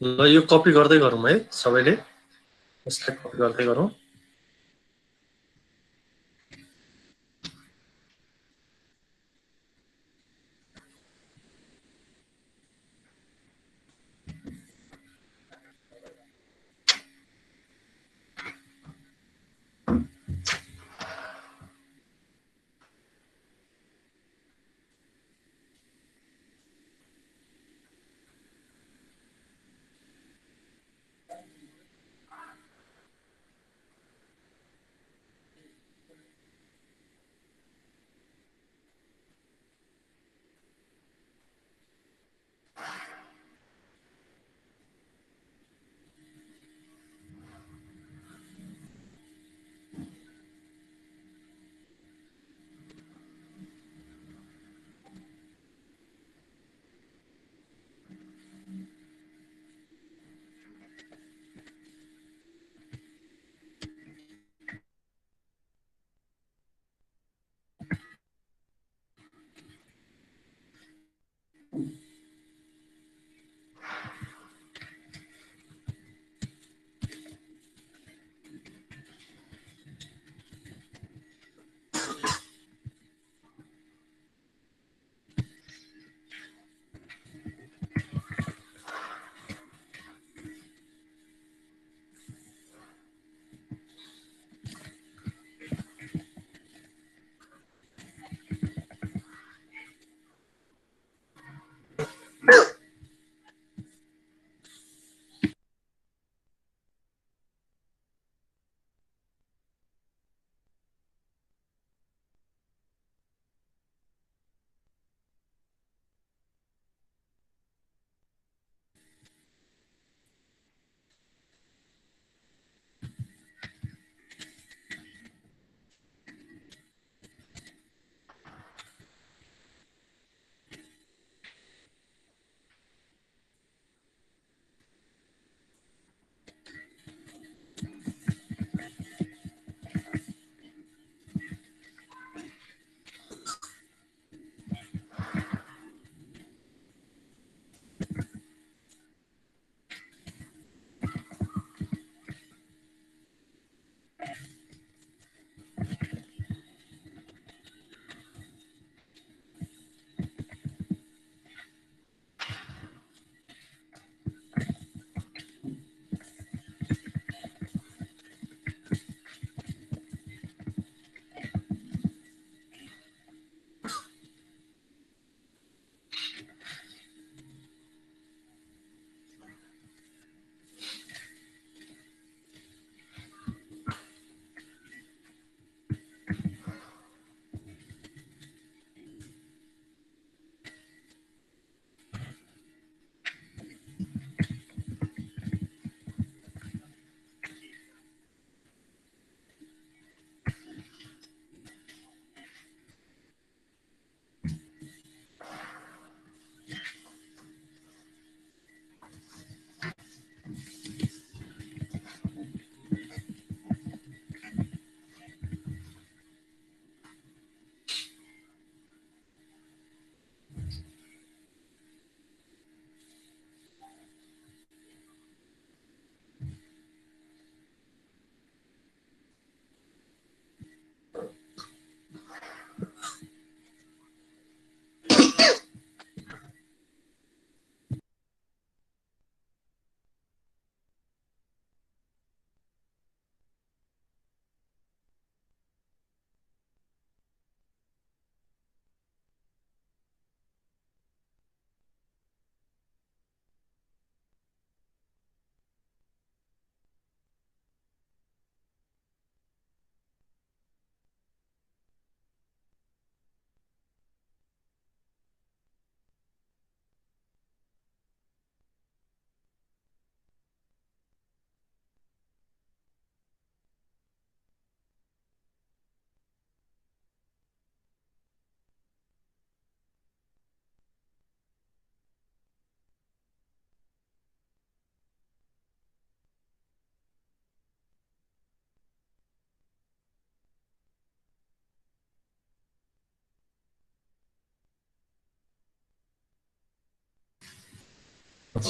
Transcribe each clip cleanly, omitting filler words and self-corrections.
ल यो कपी गर्दै गरौँ है सबैले, यसलाई कपी गर्दै गरौँ।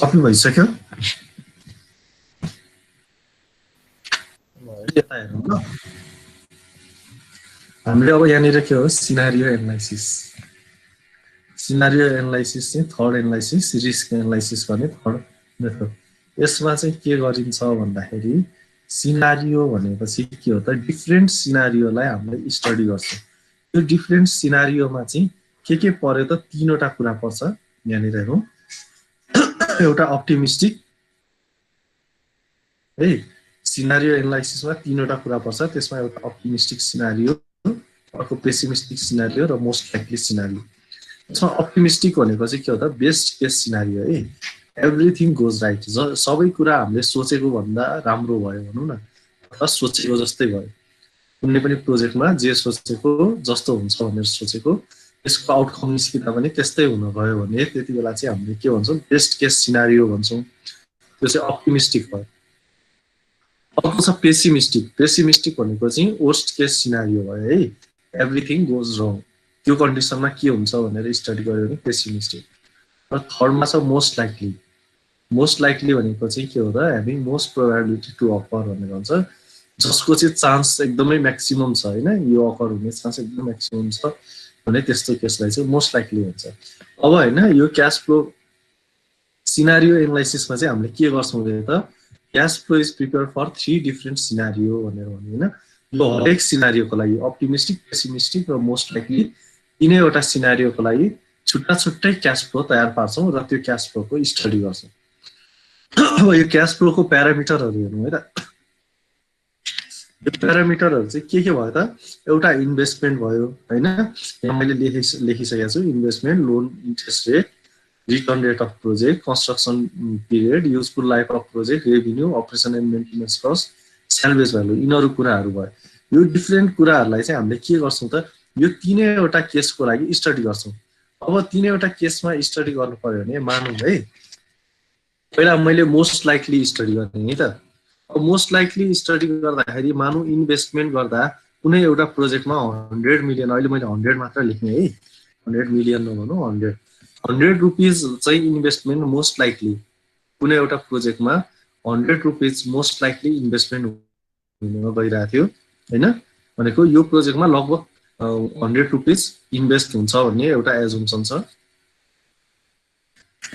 कपी भइसक्यो यता हेरौँ ल हामीले अब यहाँनिर के हो सिनारियो एनालाइसिस चाहिँ थर्ड एनालाइसिस रिस्क एनालाइसिस गर्ने थर्ड मेथड यसमा चाहिँ के गरिन्छ भन्दाखेरि सिनारियो भनेपछि के हो त डिफरेन्ट सिनारियोलाई हामीले स्टडी गर्छौँ यो डिफरेन्ट सिनारियोमा चाहिँ के पर्यो त तीनवटा कुरा पर्छ यहाँनिर हेरौँ एउटा अप्टिमिस्टिक है सिनारियो एनालाइसिसमा तीनवटा कुरा पर्छ त्यसमा एउटा अप्टिमिस्टिक सिनारियो अर्को पेसिमिस्टिक सिनारियो र मोस्ट लाइकली सिनारियो यसमा अप्टिमिस्टिक भनेको चाहिँ के हो त बेस्ट केस सिनारियो है एभ्रिथिङ गोज राइट सबै कुरा हामीले सोचेको भन्दा राम्रो भयो भनौँ न अथवा सोचेको जस्तै भयो कुनै पनि प्रोजेक्टमा जे सोचेको जस्तो हुन्छ भनेर सोचेको त्यसको आउटकम निस्किँदा पनि त्यस्तै हुन गयो भने त्यति बेला चाहिँ हामीले के भन्छौँ बेस्ट केस सिनारियो भन्छौँ त्यो चाहिँ अप्टिमिस्टिक भयो अर्को छ पेसिमिस्टिक भनेको चाहिँ वर्स्ट केस सिनारियो भयो है एभ्रिथिङ गोज रङ त्यो कन्डिसनमा के हुन्छ भनेर स्टडी गर्यो भने पेसिमिस्टिक र थर्डमा छ मोस्ट लाइकली भनेको चाहिँ के हो त having most probability to occur भनेर भन्छ जसको चाहिँ चान्स एकदमै म्याक्सिमम छ होइन यो अकर हुने चान्स एकदमै म्याक्सिमम छ भने त्यस्तो केसलाई चाहिँ मोस्ट लाइकली हुन्छ अब होइन यो क्यास फ्लो सिनारियो एनालाइसिसमा चाहिँ हामीले के गर्छौँ त cash flow is prepare for 3 different scenario भनेर भन्यो होइन यो हरेक सिनारियोको लागि अप्टिमिस्टिक पेसिमिस्टिक र मोस्ट लाइकली तीनैवटा सिनारियोको लागि छुट्टा छुट्टै क्यास फ्लो तयार पार्छौँ र त्यो क्यास फ्लोको स्टडी गर्छौँ अब यो क्यास फ्लोको प्यारामिटरहरू हेर्नु है त यो प्यारामिटरहरू चाहिँ के भयो त एउटा इन्भेस्टमेन्ट भयो होइन यहाँ मैले लेखिसकेको छु investment loan interest rate return rate of project construction period useful life of project revenue operation and maintenance cost salvage value यिनीहरू कुराहरू भयो यो डिफरेन्ट कुराहरूलाई चाहिँ हामीले के गर्छौँ त यो तीनैवटा केसको लागि स्टडी गर्छौँ अब तीनैवटा केसमा स्टडी गर्नु पर्यो भने मानौँ है पहिला मैले मोस्ट लाइकली स्टडी गर्ने नि त अब मोस्ट लाइकली स्टडी गर्दाखेरि मानौँ इन्भेस्टमेन्ट गर्दा कुनै एउटा प्रोजेक्टमा 100 मिलियन अहिले मैले 100 मात्र लेख्ने है 100 मिलियन नभनौँ 100 रुपिज चाहिँ इन्भेस्टमेन्ट मोस्ट लाइकली कुनै एउटा प्रोजेक्टमा 100 रुपिज मोस्ट लाइकली इन्भेस्टमेन्ट हुन गइरहेको थियो होइन भनेको यो प्रोजेक्टमा लगभग 100 रुपिज इन्भेस्ट हुन्छ भन्ने एउटा एजुम्सन छ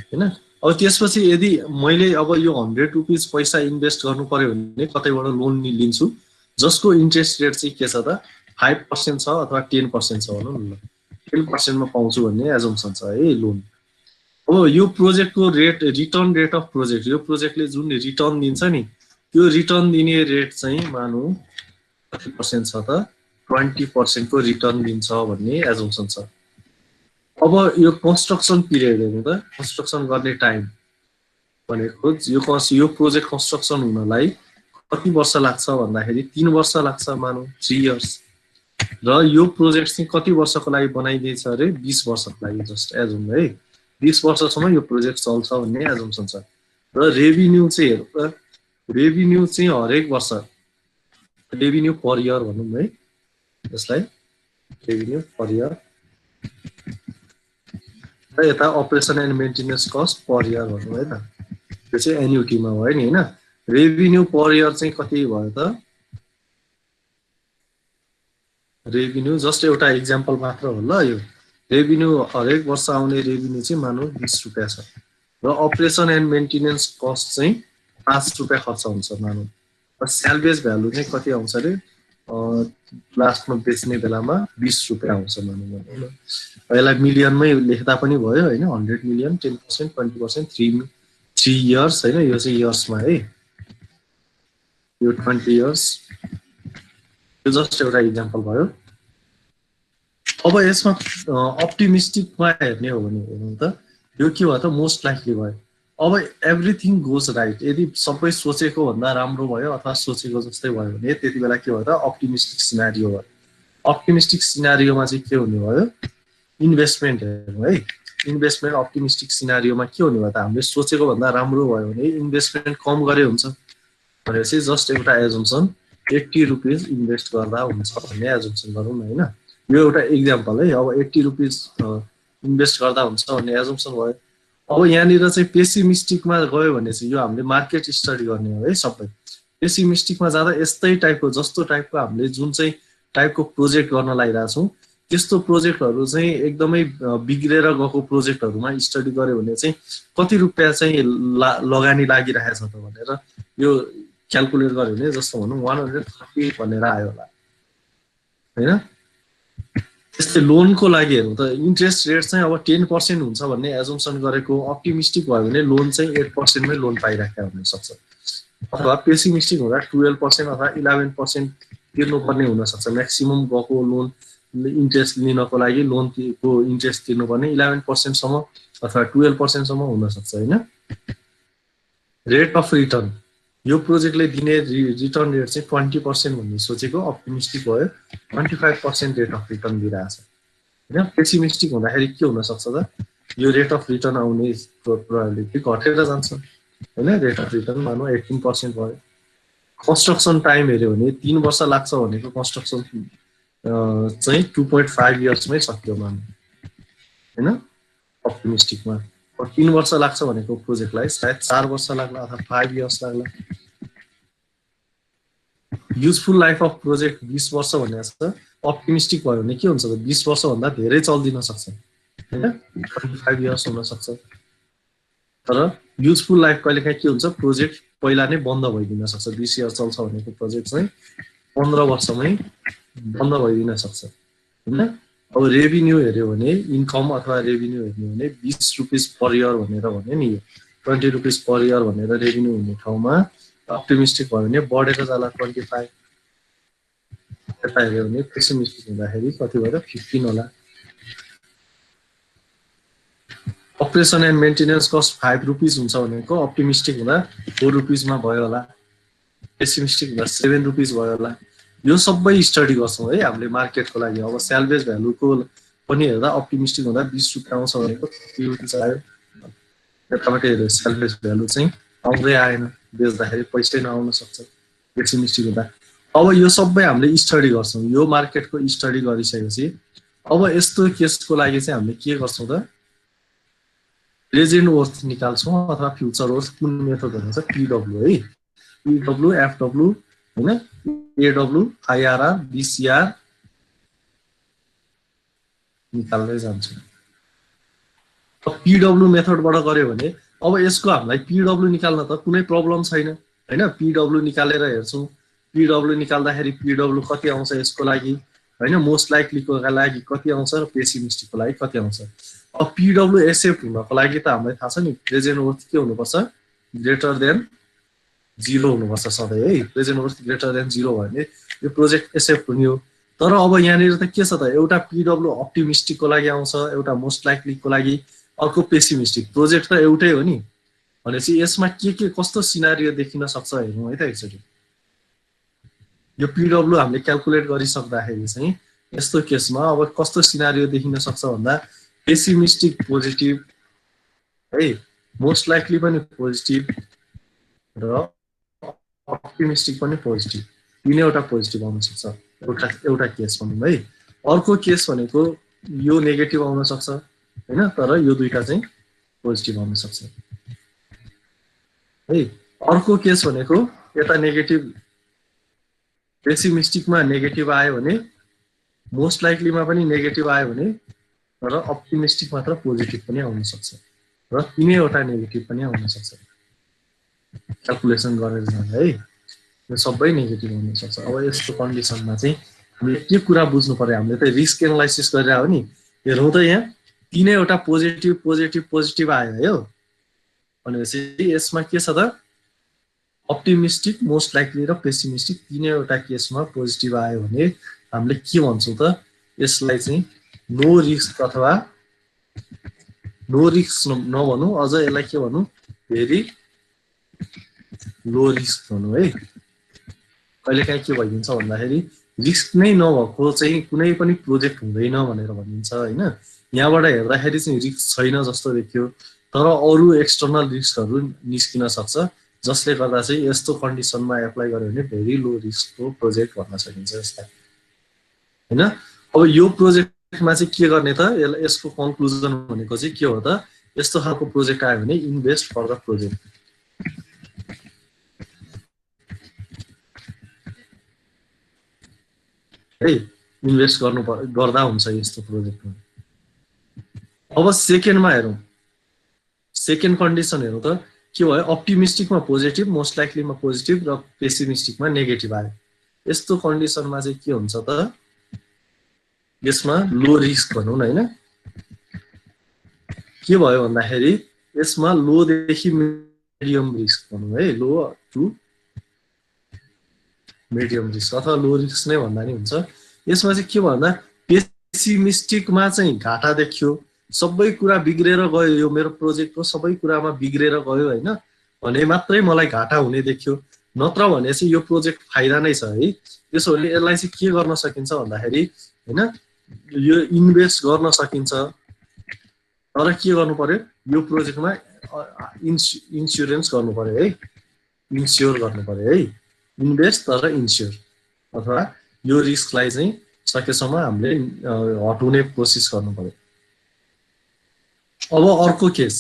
होइन अब त्यसपछि यदि मैले अब यो 100 रुपिज पैसा इन्भेस्ट गर्नु पर्यो भने कतैबाट लोन लिन्छु जसको इन्ट्रेस्ट रेट चाहिँ के छ त 5% छ अथवा 10% छ भनौँ न 10% मा पाउँछु भन्ने एजुम्सन छ है लोन अब यो प्रोजेक्टको rate return rate of project यो प्रोजेक्टले जुन रिटर्न दिन्छ नि त्यो रिटर्न दिने रेट चाहिँ मानौँ कति पर्सेन्ट छ त 20% को रिटर्न दिन्छ भन्ने एजुम्सन छ अब यो कन्स्ट्रक्सन पिरियड हेर्नु त कन्स्ट्रक्सन गर्ने टाइम भनेको यो प्रोजेक्ट कन्स्ट्रक्सन हुनलाई कति वर्ष लाग्छ भन्दाखेरि 3 वर्ष लाग्छ मानौँ 3 इयर्स र यो प्रोजेक्ट चाहिँ कति वर्षको लागि बनाइदिएछ अरे 20 वर्षको लागि जस्ट एजुम है 20 वर्षसम्म यो प्रोजेक्ट चल्छ भन्ने एजुम्सन छ र रेभिन्यू चाहिँ हेर्नु त रेभिन्यू चाहिँ हरेक वर्ष रेभिन्यू पर इयर भनौँ है यसलाई रेभिन्यू पर इयर र यता operation and maintenance cost per year भनौँ है त त्यो चाहिँ एन्युटीमा भयो नि होइन रेभिन्यू पर इयर चाहिँ कति भयो त रेभिन्यू जस्ट एउटा इक्जाम्पल मात्र हो ल यो रेभिन्यू हरेक वर्ष आउने रेभिन्यू चाहिँ मानौँ 20 रुपियाँ छ र अपरेसन एन्ड मेन्टेनेन्स कस्ट चाहिँ 5 रुपियाँ खर्च हुन्छ मानौँ र स्यालवेज भ्यालु चाहिँ कति आउँछ अरे लास्टमा बेच्ने बेलामा 20 रुपियाँ आउँछ मानौँ यसलाई मिलियनमै लेख्दा पनि भयो होइन 100 मिलियन 10% 20% 3 इयर्स होइन यो चाहिँ इयर्समा है यो 20 इयर्स यो जस्ट एउटा इक्जाम्पल भयो अब यसमा अप्टिमिस्टिकमा हेर्ने हो भने हेर्नु त यो के भयो त मोस्ट लाइकली भयो अब एभ्रिथिङ गोज राइट यदि सबै सोचेको भन्दा राम्रो भयो अथवा सोचेको जस्तै भयो भने त्यति बेला के भयो त अप्टिमिस्टिक सिनारियो भयो अप्टिमिस्टिक सिनारियोमा चाहिँ के हुने भयो इन्भेस्टमेन्ट हेर्नु है इन्भेस्टमेन्ट अप्टिमिस्टिक सिनारियोमा के हुने भयो त हामीले सोचेको भन्दा राम्रो भयो भने इन्भेस्टमेन्ट कम गरे हुन्छ भनेर चाहिँ जस्ट एउटा एजुम्सन 80 रुपिज इन्भेस्ट गर्दा हुन्छ भन्ने एजुम्सन गरौँ न होइन यो एउटा इक्जाम्पल है अब 80 रुपिज इन्भेस्ट गर्दा हुन्छ भन्ने एजुम्सन भयो अब यहाँनिर चाहिँ पेसिमिस्टिकमा गयो भने चाहिँ यो हामीले मार्केट स्टडी गर्ने हो है सबै। पेसिमिस्टिकमा जाँदा यस्तै टाइपको जस्तो टाइपको हामीले जुन चाहिँ टाइपको प्रोजेक्ट गर्न लागिरहेछौँ त्यस्तो प्रोजेक्टहरू चाहिँ एकदमै बिग्रेर गएको प्रोजेक्टहरूमा स्टडी गर्यो भने चाहिँ कति रुपियाँ चाहिँ लगानी लागिरहेछ त भनेर यो क्याल्कुलेट गर्यो भने जस्तो भनौँ 130 भनेर आयो होला होइन। त्यस्तै लोनको लागि हेरौँ त इन्ट्रेस्ट रेट चाहिँ अब 10% हुन्छ भन्ने एजम्सन गरेको अप्टिमिस्टिक भयो भने लोन चाहिँ 8% मै लोन पाइराखेको हुनसक्छ, अथवा पेसिमिस्टिक हुँदा 12% अथवा 11% तिर्नुपर्ने हुनसक्छ। म्याक्सिमम गएको लोन इन्ट्रेस्ट लिनको लागि लोनको इन्ट्रेस्ट तिर्नुपर्ने 11% सम्म अथवा 12% सम्म हुनसक्छ होइन। रेट अफ रिटर्न यो प्रोजेक्टले दिने रिटर्न रेट चाहिँ 20% भन्ने सोचेको अप्टिमिस्टिक भयो, 25% रेट अफ रिटर्न दिइरहेछ होइन। पेसिमिस्टिक हुँदाखेरि के हुनसक्छ त यो रेट अफ रिटर्न आउने प्रोबेबिलिटी घटेर जान्छ होइन। रेट अफ रिटर्न मानौँ 18% भयो। कन्स्ट्रक्सन टाइम हेऱ्यो भने 3 वर्ष लाग्छ भनेको कन्स्ट्रक्सन चाहिँ 2.5 इयर्समै सक्यो मानौँ होइन अप्टिमिस्टिकमा। 3 वर्ष लाग्छ भनेको प्रोजेक्टलाई सायद 4 वर्ष लाग्ला अथवा 5 इयर्स लाग्ला। युजफुल लाइफ अफ प्रोजेक्ट 20 वर्ष भनेको छ। अप्टिमिस्टिक भयो भने के हुन्छ त 20 वर्षभन्दा धेरै चल्दिन सक्छ होइन, 25 इयर्स हुनसक्छ। तर युजफुल लाइफ कहिलेकाहीँ के हुन्छ प्रोजेक्ट पहिला नै बन्द भइदिन सक्छ। 20 इयर चल्छ भनेको प्रोजेक्ट चाहिँ 15 वर्षमै बन्द भइदिन सक्छ होइन। अब रेभिन्यू हेऱ्यो भने इन्कम अथवा रेभिन्यू हेर्ने भने 20 रुपिस पर इयर भनेर भन्यो नि, 20 रुपिस पर इयर भनेर रेभिन्यू हुने ठाउँमा अप्टिमिस्टिक भयो भने बढेर जाला 25। यता हेऱ्यो भने पेसिमिस्टिक हुँदाखेरि कति भयो 15 होला। Operation and maintenance cost 5 rupees हुन्छ भनेको अप्टिमिस्टिक हुँदा 4 रुपिसमा भयो होला, पेसिमिस्टिक हुँदा 7 रुपिस भयो होला। यो सबै स्टडी गर्छौँ है हामीले मार्केटको लागि। अब सेल्भेज भ्यालुको पनि हेर्दा अप्टिमिस्टिक हुँदा 20 रुपियाँ आउँछ भनेको 30 रुपिस आयो। यताबाट हेऱ्यो सेल्भेज भ्यालु चाहिँ आउँदै आएन, बेच्दाखेरि पैसै नआउन सक्छ पेसिमिस्टिक हुँदा। अब यो सबै हामीले स्टडी गर्छौँ। यो मार्केटको स्टडी गरिसकेपछि अब यस्तो केसको लागि चाहिँ हामीले के गर्छौँ त प्रेजेन्ट वर्थ निकाल्छौँ अथवा फ्युचर वर्थ। कुन मेथड भन्छ पिडब्ल्यू है, पिडब्ल्यू एफडब्ल्यू होइन, एडब्ल्यू आइआरआर बिसिआर निकाल्दै जान्छौँ। पिडब्ल्यू मेथडबाट गऱ्यो भने अब यसको हामीलाई पिडब्ल्यू निकाल्न त कुनै प्रब्लम छैन होइन। पिडब्ल्यू निकालेर हेर्छौँ, पिडब्ल्यू निकाल्दाखेरि पिडब्ल्यू कति आउँछ यसको लागि होइन, मोस्ट लाइकलीको लागि कति आउँछ र पेसिमिस्टिकको लागि कति आउँछ। अब पिडब्ल्यू एक्सेप्ट हुनको लागि त हामीलाई थाहा छ नि प्रेजेन्ट वर्थ के हुनुपर्छ ग्रेटर देन 0 हुनुपर्छ सधैँ है। प्रेजेन्ट वर्थ ग्रेटर देन 0 भयो भने यो प्रोजेक्ट एक्सेप्ट हुने हो। तर अब यहाँनिर त के छ त एउटा पिडब्ल्यू अप्टिमिस्टिकको लागि आउँछ, एउटा मोस्ट लाइकलीको लागि, अर्को पेसिमिस्टिक। प्रोजेक्ट त एउटै हो नि भनेपछि यसमा के कस्तो सिनारियो देखिन सक्छ हेरौँ है त एकचोटि। यो पिडब्ल्यू हामीले क्याल्कुलेट गरिसक्दाखेरि चाहिँ यस्तो केसमा अब कस्तो सिनारियो देखिन सक्छ भन्दा पेसिमिस्टिक पोजिटिभ है, मोस्ट लाइकली पनि पोजिटिभ र अप्टिमिस्टिक पनि पोजिटिभ, तिनैवटा पोजिटिभ आउन सक्छ एउटा केस भनौँ है। अर्को केस भनेको यो नेगेटिभ आउन सक्छ होइन, तर यो दुईटा चाहिँ पोजिटिभ आउन सक्छ है। अर्को केस भनेको यता नेगेटिभ पेसिमिस्टिकमा नेगेटिभ आयो भने मोस्ट लाइकलीमा पनि नेगेटिभ आयो भने तर अप्टिमिस्टिक मात्र पोजिटिभ पनि आउन सक्छ र तिनैवटा नेगेटिभ पनि आउन सक्छ। क्याल्कुलेसन गरेर जाँदा है यो सबै नेगेटिभ हुन सक्छ। अब यस्तो कन्डिसनमा चाहिँ हामीले के कुरा बुझ्नु पर्यो, हामीले त रिस्क एनालाइसिस गरेर हो नि। हेरौँ त यहाँ तिनैवटा पोजिटिभ पोजिटिभ पोजिटिभ आयो है भनेपछि यसमा के छ त अप्टिमिस्टिक मोस्ट लाइकली र पेसिमिस्टिक तिनैवटा केसमा पोजिटिभ आयो भने हामीले के भन्छौँ त यसलाई चाहिँ नो रिस्क अथवा नो रिस्क नभनौँ, अझ यसलाई के भनौँ भेरी लो रिस्क भनौँ है। कहिलेकाहीँ के भइदिन्छ भन्दाखेरि रिस्क नै नभएको चाहिँ कुनै पनि प्रोजेक्ट हुँदैन भनेर भनिन्छ होइन। यहाँबाट हेर्दाखेरि चाहिँ रिस्क छैन जस्तो देखियो तर अरू एक्सटर्नल रिस्कहरू निस्किन सक्छ जसले गर्दा चाहिँ यस्तो कन्डिसनमा एप्लाई गर्यो भने भेरी लो रिस्कको प्रोजेक्ट भन्न सकिन्छ यसलाई होइन। अब यो प्रोजेक्टमा चाहिँ के गर्ने त यसको कन्क्लुजन भनेको चाहिँ के हो त यस्तो खालको प्रोजेक्ट आयो भने इन्भेस्ट फर द प्रोजेक्ट। है इन्भेस्ट गर्दा हुन्छ यस्तो प्रोजेक्टमा। अब सेकेन्डमा हेरौँ, सेकेन्ड कन्डिसन हेरौँ त के भयो, अप्टिमिस्टिकमा पोजिटिभ, मोस्ट लाइकलीमा पोजिटिभ र पेसिमिस्टिकमा नेगेटिभ आयो। यस्तो कन्डिसनमा चाहिँ के हुन्छ त, यसमा लो रिस्क भनौँ न हैन, के भयो भन्दाखेरि यसमा लोदेखि मिडियम रिस्क भनौँ है, लो टु मिडियम रिस्क अथवा लो रिस्क नै भन्दा नि हुन्छ। यसमा चाहिँ के भन्दा पेसिमिस्टिकमा चाहिँ घाटा देखियो, सबै कुरा बिग्रेर गयो, यो मेरो प्रोजेक्टको सबै कुरामा बिग्रेर गयो हैन भने मात्रै मलाई घाटा हुने देखियो, नत्र भने चाहिँ यो प्रोजेक्ट फाइदा नै छ है। त्यसो भने यसलाई चाहिँ के गर्न सकिन्छ भन्दाखेरि हैन, यो इन्भेस्ट गर्न सकिन्छ, तर के गर्नु पर्यो, यो प्रोजेक्टमा इन्स्योरेन्स गर्नु पर्यो है, इन्स्योर गर्नु पर्यो है, इन्भेस्ट तर इन्स्योर, अथवा यो रिस्कलाई चाहिँ सकेसम्म हामीले हटाउने कोसिस गर्नु पर्यो। अब अर्को केस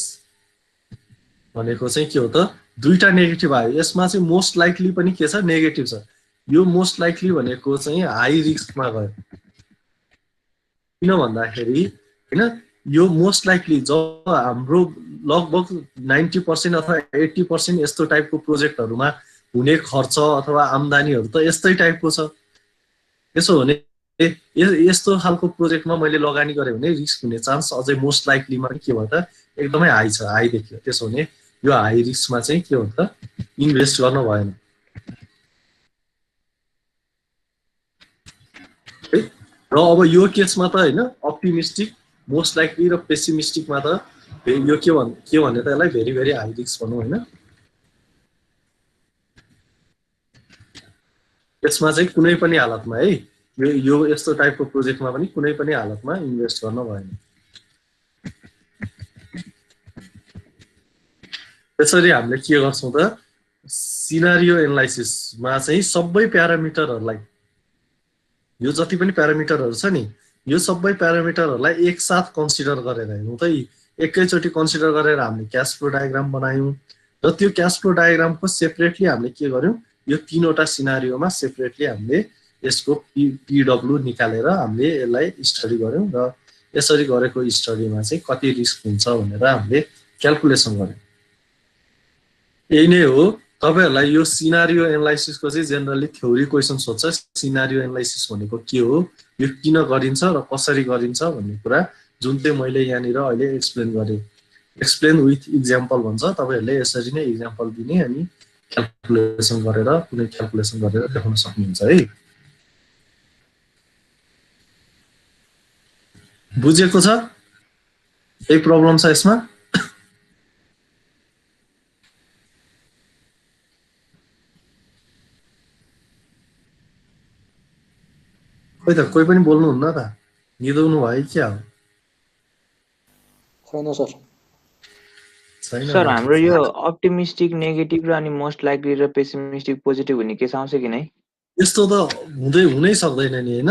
भनेको चाहिँ के हो त, दुईटा नेगेटिभ आयो, यसमा चाहिँ मोस्ट लाइकली पनि के छ, नेगेटिभ छ। यो मोस्ट लाइकली भनेको चाहिँ हाई रिस्कमा गयो, किन भन्दाखेरि हैन, यो मोस्ट लाइकली जब हाम्रो लगभग 90% अथवा 80% यस्तो टाइपको प्रोजेक्टहरुमा हुने खर्च अथवा आम्दानीहरु त यस्तै टाइपको छ। त्यसो भने यस्तो खालको प्रोजेक्टमा मैले लगानी गरे भने रिस्क हुने चान्स अझै मोस्ट लाइकलीमा के भयो त, एकदमै हाई छ, हाई देखियो। त्यसो भने यो हाई रिस्कमा चाहिँ के हुन्छ, इन्भेस्ट गर्न भएन है। र अब यो केसमा त हैन, अप्टिमिस्टिक, मोस्ट लाइकली र पेसिमिस्टिकमा त यो के भने त यसलाई भेरी भेरी हाई रिस्क भनौं हैन। यसमा चाहिँ कुनै पनि हालतमा है, यो यस्तो टाइपको प्रोजेक्टमा पनि कुनै पनि हालतमा इन्भेस्ट गर्न भएन। त्यसरी हामीले के गर्छौं त, सिनारियो एनालाइसिसमा चाहिँ सबै प्यारामिटरहरुलाई, यो जति पनि प्यारामिटरहरु छ नि, यो सबै प्यारामिटरहरुलाई एकसाथ कन्सिडर गरेर हेर्नु त, एकैचोटी कन्सिडर गरेर हामीले क्याश फ्लो डायग्राम बनायौं र त्यो क्याश फ्लो डायग्रामको सेपरेटली हामीले के गर्यौं, यो तीनवटा सिनारियोमा सेपरेटली हामीले यसको पीडब्ल्यू निकालेर हामीले यसलाई स्टडी गर्यौं र यसरी गरेको स्टडीमा चाहिँ कति रिस्क हुन्छ भनेर हामीले क्याल्कुलेसन गर्यौं। यही नै हो तपाईहरुलाई यो सिनारियो एनालाइसिसको चाहिँ जेनरली थ्योरी क्वेशन सोध्छ, सिनारियो एनालाइसिस भनेको के हो, यो किन गरिन्छ र कसरी गरिन्छ भन्ने कुरा जुन चाहिँ मैले यहाँनिर अहिले एक्सप्लेन गरे, एक्सप्लेन विथ इक्जाम्पल भन्छ। तपाईहरुले यसरी नै इक्जाम्पल दिने अनि क्याल्कुलेसन गरेर कुनै क्याल्कुलेसन गरेर देखाउन सक्नुहुन्छ है। बुझेको छ? यही प्रब्लम छ यसमा? खोइ त कोही पनि बोल्नुहुन्न त, निदाउनु भयो क्या हो? छैन सर। छैन सर हाम्रो यो अप्टिमिस्टिक नेगेटिभ र अनि मोस्ट लाइकली र पेसिमिस्टिक पोजिटिभ हुने केस आउँछ कि नै? यस्तो त हुनै सक्दैन नि हैन।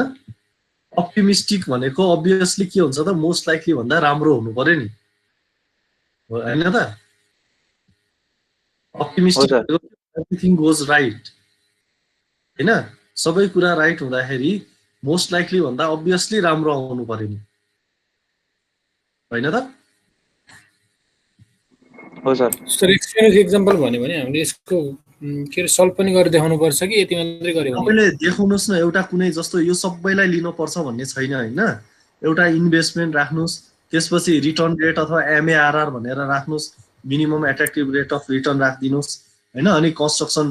अप्टिमिस्टिक भनेको अब्भियसली के हुन्छ त, मोस्ट लाइकली भन्दा राम्रो हुनु पर्यो नि हैन त। अप्टिमिस्टिक एभ्रिथिङ गोज राइट हैन, सबै कुरा राइट हुँदाखेरि मोस्ट लाइकली भन्दा अब्भियसली राम्रो आउनु पर्यो नि हैन त। हो सर। सर एक्सपिरियन्स एक्जाम्पल भन्यो भने हामीले यसको के रे सल्भ पनि गरेर देखाउनु पर्छ कि यति मात्रै गर्यो भने? तपाईले देखाउनुस् न, एउटा कुनै जस्तो यो सबैलाई लिन पर्छ भन्ने छैन हैन। एउटा इन्भेस्टमेन्ट राख्नुस्, त्यसपछि रिटर्न रेट अथवा एमएआरआर भनेर राख्नुस्, minimum attractive rate of return राख्दिनुस् हैन। अनि कन्स्ट्रक्सन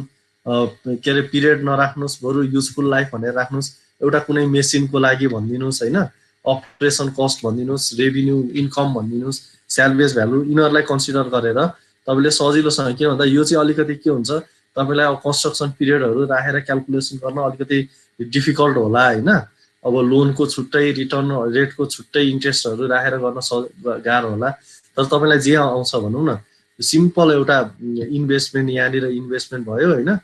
के रे पिरियड नराख्नुस्, बरु युजफुल लाइफ भनेर राख्नुस्। एउटा कुनै मेसिनको लागि भनिदिनुस् हैन, अपरेसन कस्ट भनिदिनुस्, रेभिन्यू इन्कम भनिदिनुस्, स्यालभेज भ्यालु, यिनीहरुलाई कन्सिडर गरेर तपाईले सजिलोसँग, के भन्दा यो चाहिँ अलिकति के हुन्छ तपाईलाई अब कन्स्ट्रक्सन पिरियडहरु राखेर क्याल्कुलेसन गर्न अलिकति डिफिकल्ट होला हैन। अब लोनको छुट्टै, रिटर्न रेटको छुट्टै, इन्ट्रेस्टहरु राखेर गर्न गाह्रो होला। तर तपाईलाई जे आउँछ भनौं न, सिम्पल एउटा इन्भेस्टमेन्ट, यहाँनिर इन्भेस्टमेन्ट भयो हैन,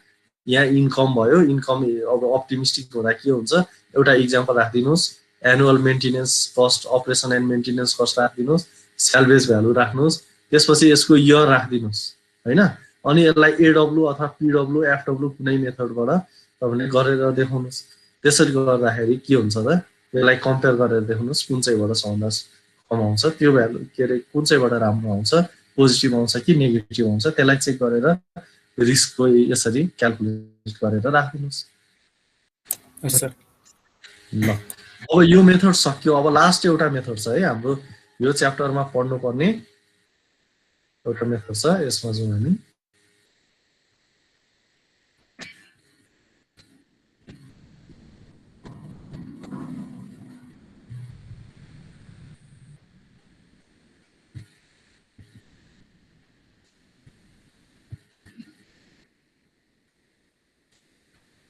यहाँ इन्कम भयो। इन्कम अब अप्टिमिस्टिक हुँदा के हुन्छ, एउटा इक्जाम्पल राखिदिनुस्, annual maintenance cost, operation and maintenance cost राखिदिनुस्, स्यालभेज भ्यालु राख्नुहोस्, त्यसपछि यसको इयर राखिदिनुहोस् हैन। अनि यसलाई एडब्लु अथवा पिडब्लु एफडब्लु कुनै मेथडबाट तपाईले गरेर देखाउनुहोस्। त्यसरी गर्दाखेरि के हुन्छ त यसलाई कम्पेयर गरेर देखाउनुहोस् कुन चाहिँबाट सौन्दास कम आउँछ, त्यो भ्यालु के अरे कुन चाहिँबाट राम्रो आउँछ, पोजिटिभ आउँछ कि नेगेटिभ आउँछ, त्यसलाई चेक गरेर रिस्कको यसरी क्याल्कुलेट गरेर राखिदिनुहोस्। हस् सर। ल अब यो मेथड सक्यो। अब लास्ट एउटा मेथड छ है हाम्रो यो च्याप्टरमा पढ्नुपर्ने एउटा मेथड छ, यसमा जाउँ हामी।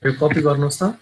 यो कपी गर्नुहोस् त।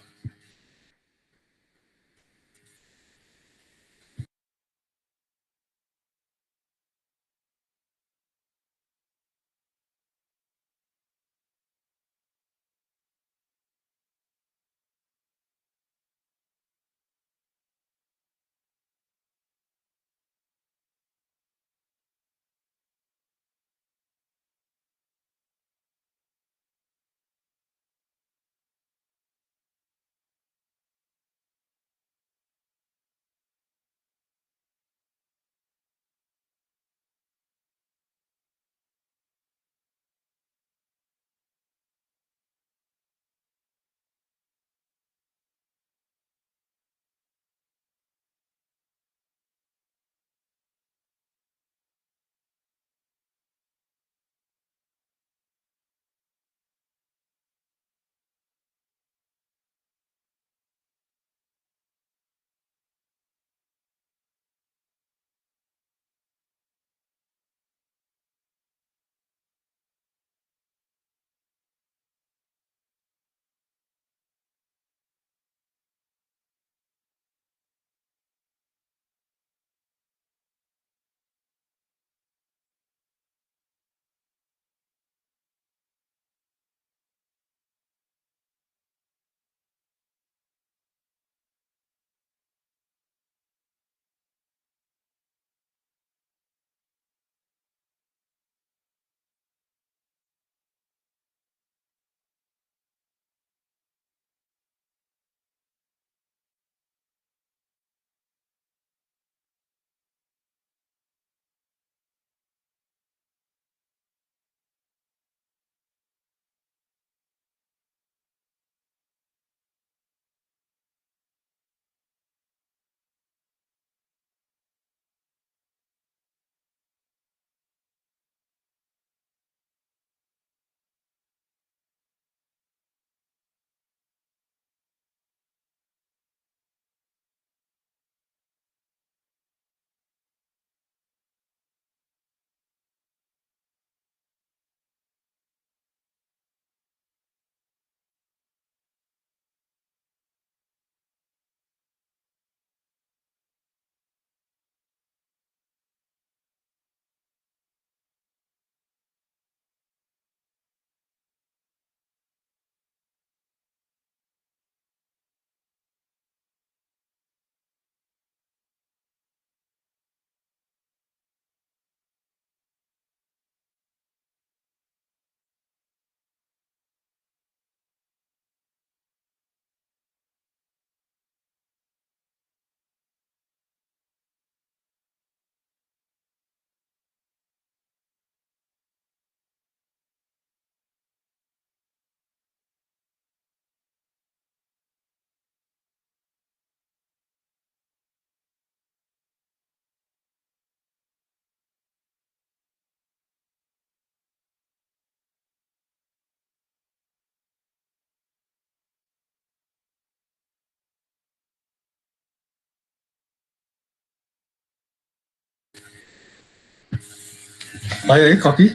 भयो है कपी?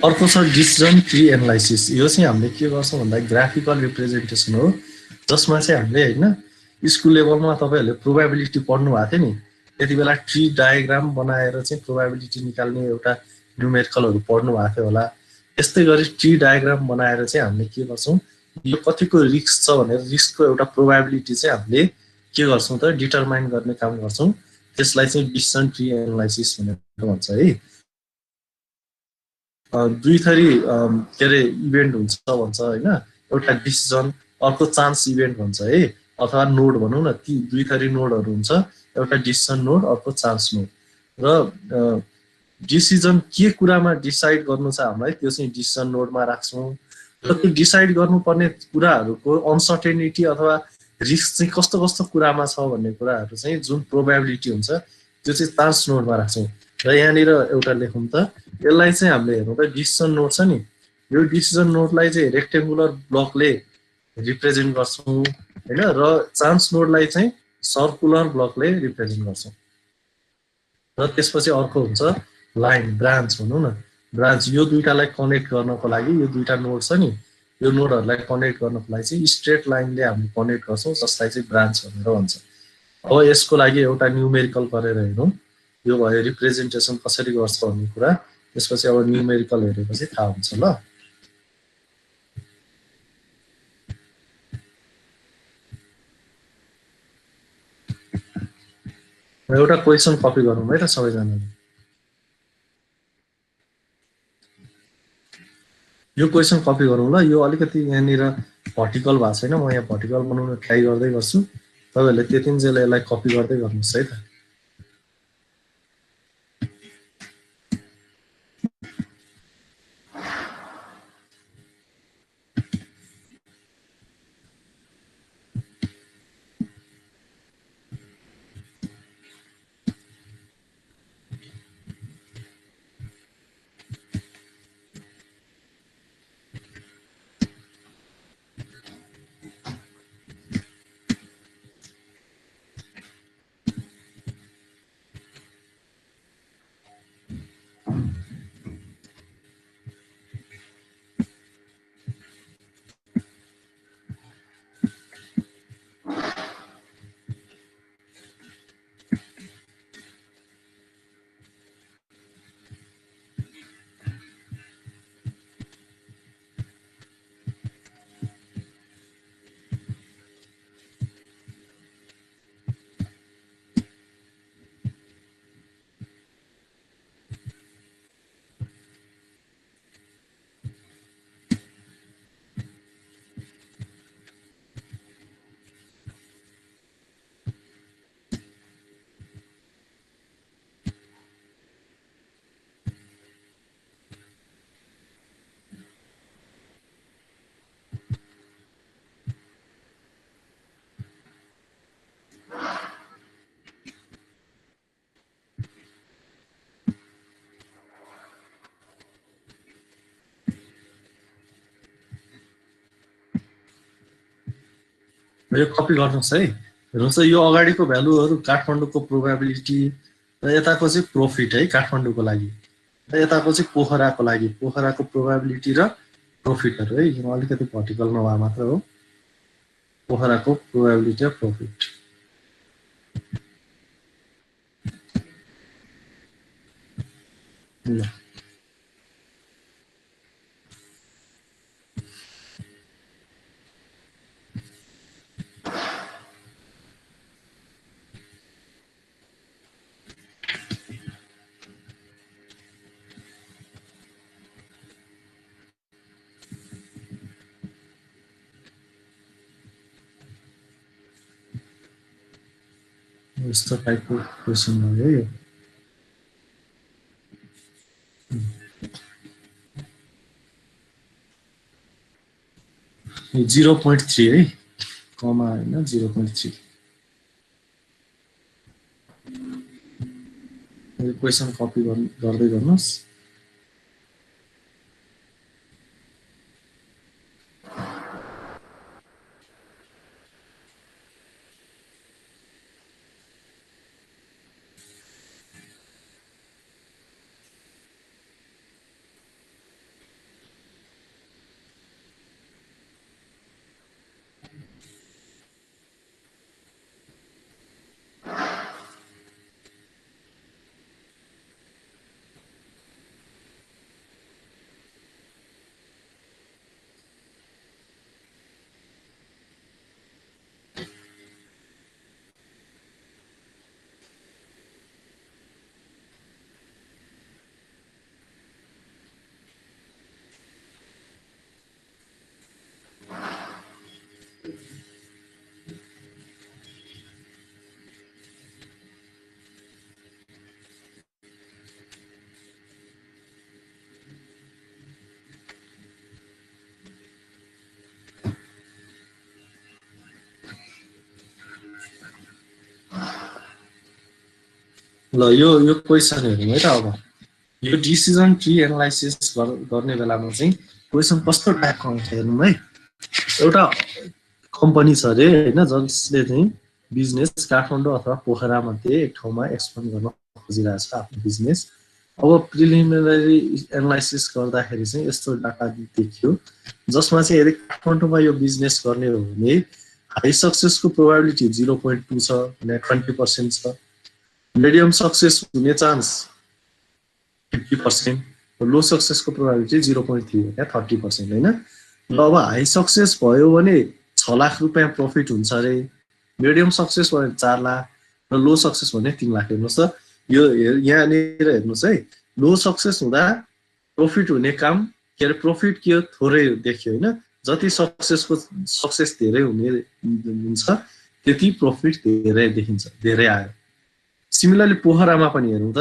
अर्को छ डिसिजन ट्री एनालाइसिस। यो चाहिँ हामीले के गर्छौँ भन्दा ग्राफिकल रिप्रेजेन्टेसन हो, जसमा चाहिँ हामीले होइन स्कुल लेभलमा तपाईँहरूले प्रोबेबिलिटी पढ्नु भएको थियो नि, त्यति बेला ट्री डायग्राम बनाएर चाहिँ प्रोबेबिलिटी निकाल्ने एउटा न्युमेरिकलहरू पढ्नु भएको थियो होला। यस्तै गरी ट्री डायग्राम बनाएर चाहिँ हामीले के गर्छौँ यो कतिको रिस्क छ भनेर रिस्कको एउटा प्रोबेबिलिटी चाहिँ हामीले के गर्छौँ त डिटरमाइन गर्ने काम गर्छौँ। त्यसलाई चाहिँ डिसिजन ट्री एनालाइसिस भनेर भन्छ है। दुई थरी के अरे इभेन्ट हुन्छ भन्छ होइन, एउटा डिसिजन अर्को चान्स इभेन्ट भन्छ है, अथवा नोड भनौँ न, ती दुई थरी नोडहरू हुन्छ, एउटा डिसिजन नोड अर्को चान्स नोड। र डिसिजन के कुरामा डिसाइड गर्नु छ हामीलाई त्यो चाहिँ डिसिजन नोडमा राख्छौँ। र त्यो डिसाइड गर्नुपर्ने कुराहरूको अनसर्टेनिटी अथवा रिस्क चाहिँ कस्तो कस्तो कुरामा छ भन्ने कुराहरू चाहिँ जुन प्रोबेबिलिटी हुन्छ त्यो चाहिँ चान्स नोडमा राख्छौँ। र यहाँनिर एउटा लेखौँ त, यसलाई चाहिँ हामीले हेर्नु त डिसिजन नोड छ नि, यो डिसिजन नोडलाई चाहिँ रेक्टेङ्गुलर ब्लकले रिप्रेजेन्ट गर्छौँ होइन, र चान्स नोडलाई चाहिँ सर्कुलर ब्लकले रिप्रेजेन्ट गर्छौँ। र त्यसपछि अर्को हुन्छ लाइन ब्रान्च भनौँ न, ब्रान्च यो दुईटालाई कनेक्ट गर्नको लागि यो दुईटा नोड छ नि, यो नोडहरूलाई कनेक्ट गर्नको लागि चाहिँ स्ट्रेट लाइनले हामी कनेक्ट गर्छौँ, जसलाई चाहिँ ब्रान्च भनेर भन्छ। अब यसको लागि एउटा न्युमेरिकल गरेर हेरौँ, यो भयो रिप्रेजेन्टेसन कसरी गर्छ भन्ने कुरा। त्यसपछि अब न्युमेरिकल हेरेपछि थाहा हुन्छ ल। एउटा क्वेसन कपी गरौँ है त सबैजनाले। यो क्वेसन कपी गरौँ ल। यो अलिकति यहाँनिर भर्टिकल भएको छैन, म यहाँ भर्टिकल बनाउन ट्राई गर्दै गर्छु, तपाईँहरूले त्यतिन्जेल यसलाई कपी गर्दै गर्नुहोस् है त। यो कपी गर्नुहोस् है। हेर्नुहोस् त, यो अगाडिको भ्यालुहरू काठमाडौँको प्रोबेबिलिटी, र यताको चाहिँ प्रोफिट है काठमाडौँको लागि, र यताको चाहिँ पोखराको लागि, पोखराको प्रोबेबिलिटी र प्रोफिटहरू है। यो अलिकति भर्टिकल नभए मात्र हो, पोखराको प्रोबेबिलिटी र प्रोफिट। ल यस्तो टाइपको क्वेसन भयो यो। यो 0.3 है, कमा होइन 0.3। यो क्वेसन कपी गर्दै गर्नुहोस्। ल यो क्वेसन हेरौँ है त। अब यो डिसिजन ट्री एनालाइसिस गर्ने बेलामा चाहिँ क्वेसन कस्तो टाइपको आउँछ हेर्नु है। एउटा कम्पनी छ अरे होइन, जसले चाहिँ बिजनेस काठमाडौँ अथवा पोखरा मध्ये एक ठाउँमा एक्सपान्ड गर्न खोजिरहेछ आफ्नो बिजनेस। अब प्रिलिमिनरी एनालाइसिस गर्दाखेरि चाहिँ यस्तो डाटा देखियो, जसमा चाहिँ यदि काठमाडौँमा यो बिजनेस गर्ने हो भने हाई सक्सेसको प्रोबाबिलिटी 0.2 छ भने 20% छ, मिडियम सक्सेस हुने चान्स 50%, लो सक्सेसको प्रोबाबिलिटी 0.3 हो क्या 30% होइन। ल अब हाई सक्सेस भयो भने 6 लाख रुपियाँ प्रफिट हुन्छ अरे, मिडियम सक्सेस भयो भने 4 लाख र लो सक्सेस भने 3 लाख। हेर्नुहोस् त यो यहाँनिर हेर्नुहोस् है, लो सक्सेस हुँदा प्रफिट हुने काम के अरे प्रफिट के थोरै देखियो होइन, जति सक्सेस धेरै हुने हुन्छ त्यति प्रफिट धेरै देखिन्छ, धेरै आयो। सिमिलरली पोखरामा पनि हेरौँ त,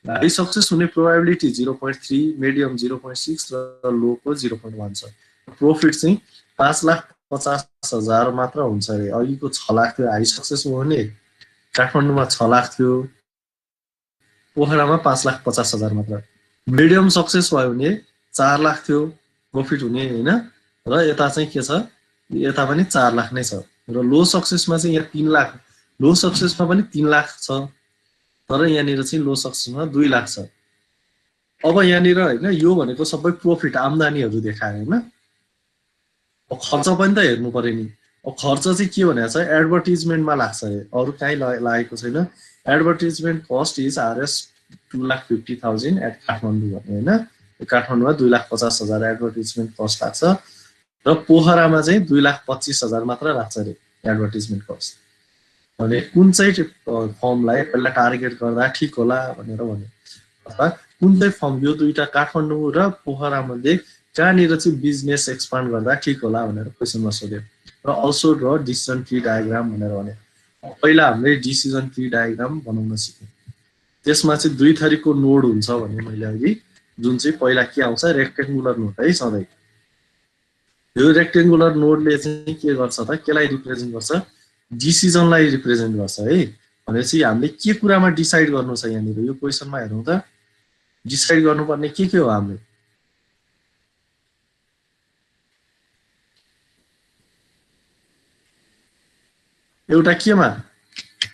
हाई सक्सेस हुने प्रोबाबिलिटी 0.3, मिडियम 0.6 र लोको 0.1 छ। प्रफिट चाहिँ 5,50,000 मात्र हुन्छ अरे। अघिको 6 लाख थियो हाई सक्सेस हो भने, काठमाडौँमा 6 लाख थियो, पोखरामा 5,50,000 मात्र। मिडियम सक्सेस भयो भने 4 लाख थियो प्रफिट हुने होइन, र यता चाहिँ के छ, यता पनि 4 लाख नै छ। र लो सक्सेसमा चाहिँ यहाँ 3 लाख, लो सक्सेसमा पनि 3 लाख छ, तर यहाँनिर चाहिँ लो सक्सेसमा 2 लाख छ। अब यहाँनिर होइन यो भनेको सबै प्रफिट आम्दानीहरू देखायो होइन। अब खर्च पनि त हेर्नु पर्यो नि। अब खर्च चाहिँ के भनेको छ, एडभर्टिजमेन्टमा लाग्छ अरे, अरू कहीँ लागेको छैन। Advertisement cost is RS 2,50,000 at Kathmandu भन्ने होइन, काठमाडौँमा 2,50,000 एडभर्टिजमेन्ट कस्ट लाग्छ, र पोखरामा चाहिँ 2,25,000 मात्र लाग्छ अरे एडभर्टिजमेन्ट कस्ट। भने कुन चाहिँ फर्मलाई पहिला टार्गेट गर्दा ठिक होला भनेर भन्यो, अथवा कुन चाहिँ फर्म यो दुईटा काठमाडौँ र पोखरा मध्ये कहाँनिर चाहिँ बिजनेस एक्सपान्ड गर्दा ठिक होला भनेर क्वेसनमा सोध्यो। र also draw decision tree diagram भनेर भने। पहिला हामीले डिसिजन ट्री डायग्राम बनाउन सिक्यौँ, त्यसमा चाहिँ 2 थरीको नोड हुन्छ भने मैले अघि, जुन चाहिँ पहिला के आउँछ, रेक्टेङ्गुलर नोड है सधैँ। यो रेक्टेङ्गुलर नोडले चाहिँ के गर्छ त, केलाई रिप्रेजेन्ट गर्छ, डिसिजनलाई रिप्रेजेन्ट गर्छ है। भनेपछि हामीले के कुरामा डिसाइड गर्नु छ यहाँनिर, यो क्वेसनमा हेरौँ त, डिसाइड गर्नुपर्ने के हो हामीले। एउटा केमा,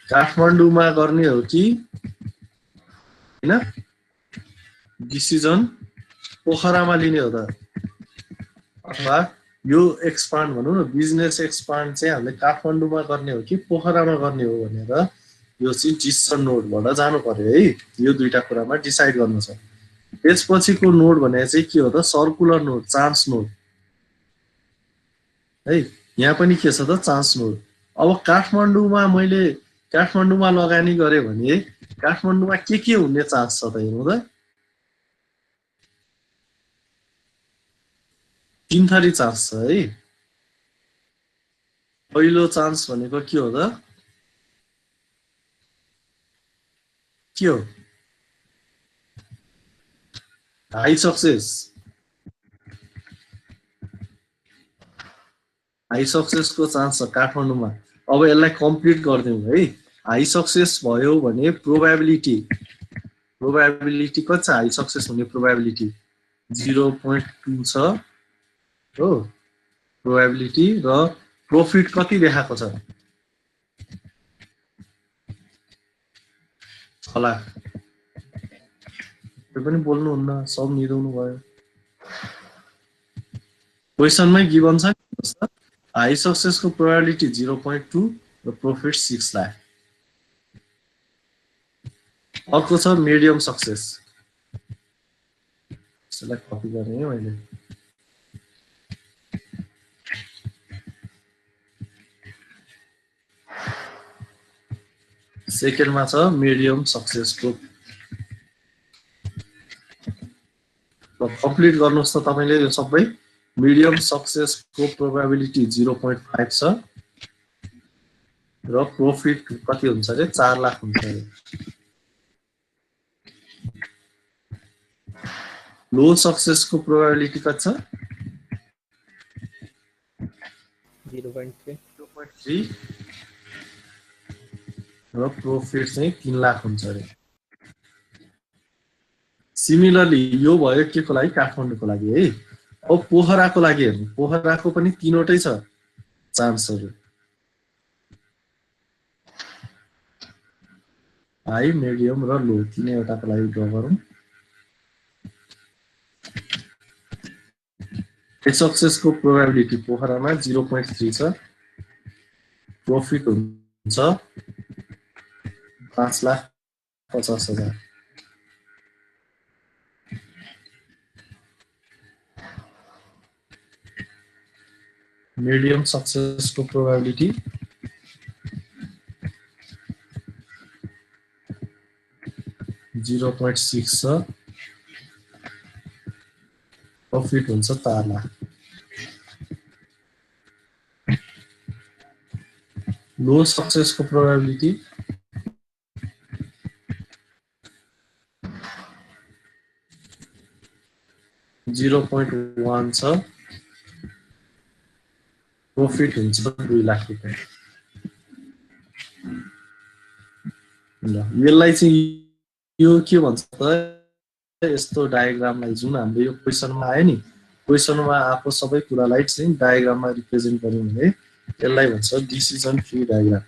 काठमाडौँमा गर्ने हो कि होइन, डिसिजन पोखरामा लिने हो त, अथवा यो एक्सपान्ड भनौँ न, बिजनेस एक्सपान्ड चाहिँ हामीले काठमाडौँमा गर्ने हो कि पोखरामा गर्ने हो भनेर यो चाहिँ डिसिजन नोडबाट जानु पर्यो है। यो दुईटा कुरामा डिसाइड गर्नु छ। त्यसपछिको नोड भने चाहिँ के हो त, सर्कुलर नोड, चान्स नोड है। यहाँ पनि के छ त, चान्स नोड। अब काठमाडौँमा लगानी गरेँ भने काठमाडौँमा के हुने चान्स छ त हेर्नु त, 3 थरी चान्स छ है। पहिलो चान्स भनेको के हो त, के हो, हाई सक्सेस, हाई सक्सेसको चान्स छ काठमाडौँमा। अब यसलाई कम्प्लिट गरिदिउँ है। हाई सक्सेस भयो भने प्रोबेबिलिटी कति छ, हाई सक्सेस हुने प्रोबेबिलिटी 0.2 छ हो प्रोबेबिलिटी, र प्रफिट कति देखाएको छ, 6 लाख। त्यो पनि बोल्नुहुन्न, सब मिलाउनु भयो। क्वेसनमै गिभन छ हाई सक्सेसको प्रोबेबिलिटी 0.2 र प्रफिट 6 लाख। अर्को छ मिडियम सक्सेस, यसलाई कपी गरेँ है मैले। सेकेन्डमा छ मिडियम सक्सेसको। कम्प्लिट गर्नुहोस् त तपाईँले यो सबै। मिडियम सक्सेसको प्रोबेबिलिटी 0.5 छ र प्रफिट कति हुन्छ अरे, 4 लाख हुन्छ अरे। लो सक्सेसको प्रोबेबिलिटी कति छ, 0.3 र प्रफिट चाहिँ 3 लाख हुन्छ अरे। सिमिलरली यो भयो के को लागि काठमाडौँको लागि है। अब पोखराको लागि हेर्नु, पोखराको पनि तीनवटै छ चान्सहरु, हाई, मिडियम र लो, तीनैवटाको लागि ड्र गरौँ। सक्सेसको प्रोबेबिलिटी पोखरामा 0.3 छ, प्रॉफिट हुन्छ 5,50,000। मीडियम सक्सेसको प्रोबेबिलिटी 0.6 छ, प्रॉफिट हुन्छ 4 लाख। लो सक्सेसको प्रोबेबिलिटी 0.1 छ, प्रॉफिट हुन्छ 2 लाख रुपैयाँ। ल यसलाई चाहिँ यो के भन्छ त, यस्तो डायग्रामलाई जुन हामीले यो क्वेशनमा आयो नि, क्वेशनमा आएको सबै कुरालाई चाहिँ डायग्राममा रिप्रेजेन्ट गर्यौं भने यसलाई भन्छ डिसिजन ट्री डायग्राम।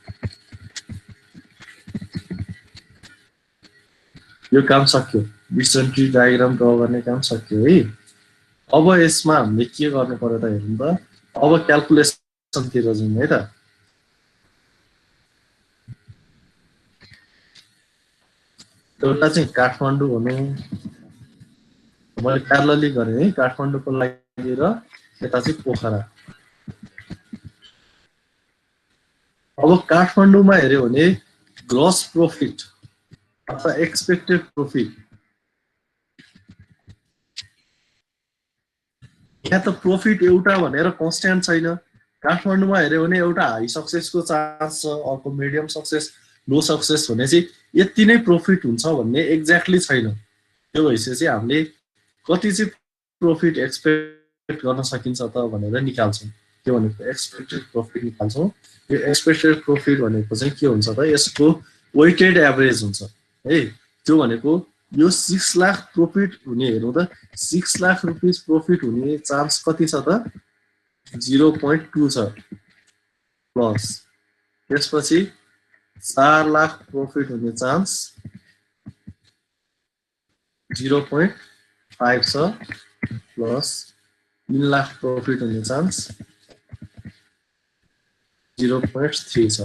यो काम सक्यो, डिसिजन ट्री डायग्राम ड्र गर्ने काम सक्यो है। अब यसमा हामीले के गर्नु पर्यो त हेर्नु त, अब क्याल्कुलेसनतिर जाउँ है त। एउटा चाहिँ काठमाडौँ भनौँ, मैले प्यारलली गरेँ है, काठमाडौँको लागि र यता चाहिँ पोखरा। अब काठमाडौँमा हेर्यो भने ग्रस प्रॉफिट अथवा एक्सपेक्टेड प्रॉफिट, यहाँ त प्रॉफिट एउटा भनेर कन्स्ट्यान्ट छैन। काठमाडौँमा हेर्यो भने एउटा हाई सक्सेसको चान्स छ, अर्को मिडियम सक्सेस, लो सक्सेस भने चाहिँ यति नै प्रॉफिट हुन्छ भन्ने एक्ज्याक्टली छैन। त्यो भइसकेपछि हामीले कति चाहिँ प्रॉफिट एक्सपेक्ट गर्न सकिन्छ त भनेर निकाल्छौँ। के भनेको एक्सपेक्टेड प्रॉफिट निकाल्छौँ। यो एक्सपेक्टेड प्रॉफिट भनेको चाहिँ के हुन्छ त, यसको वेटेड एभरेज हुन्छ है। त्यो भनेको यो 6 लाख प्रॉफिट हुने, हेरौँ त 6 लाख रुपैयाँ प्रॉफिट हुने चान्स कति छ त, 0.2 छ, प्लस त्यसपछि 4 लाख प्रॉफिट हुने चान्स 0.5 छ, प्लस 3 लाख प्रॉफिट हुने चान्स 0.3 छ।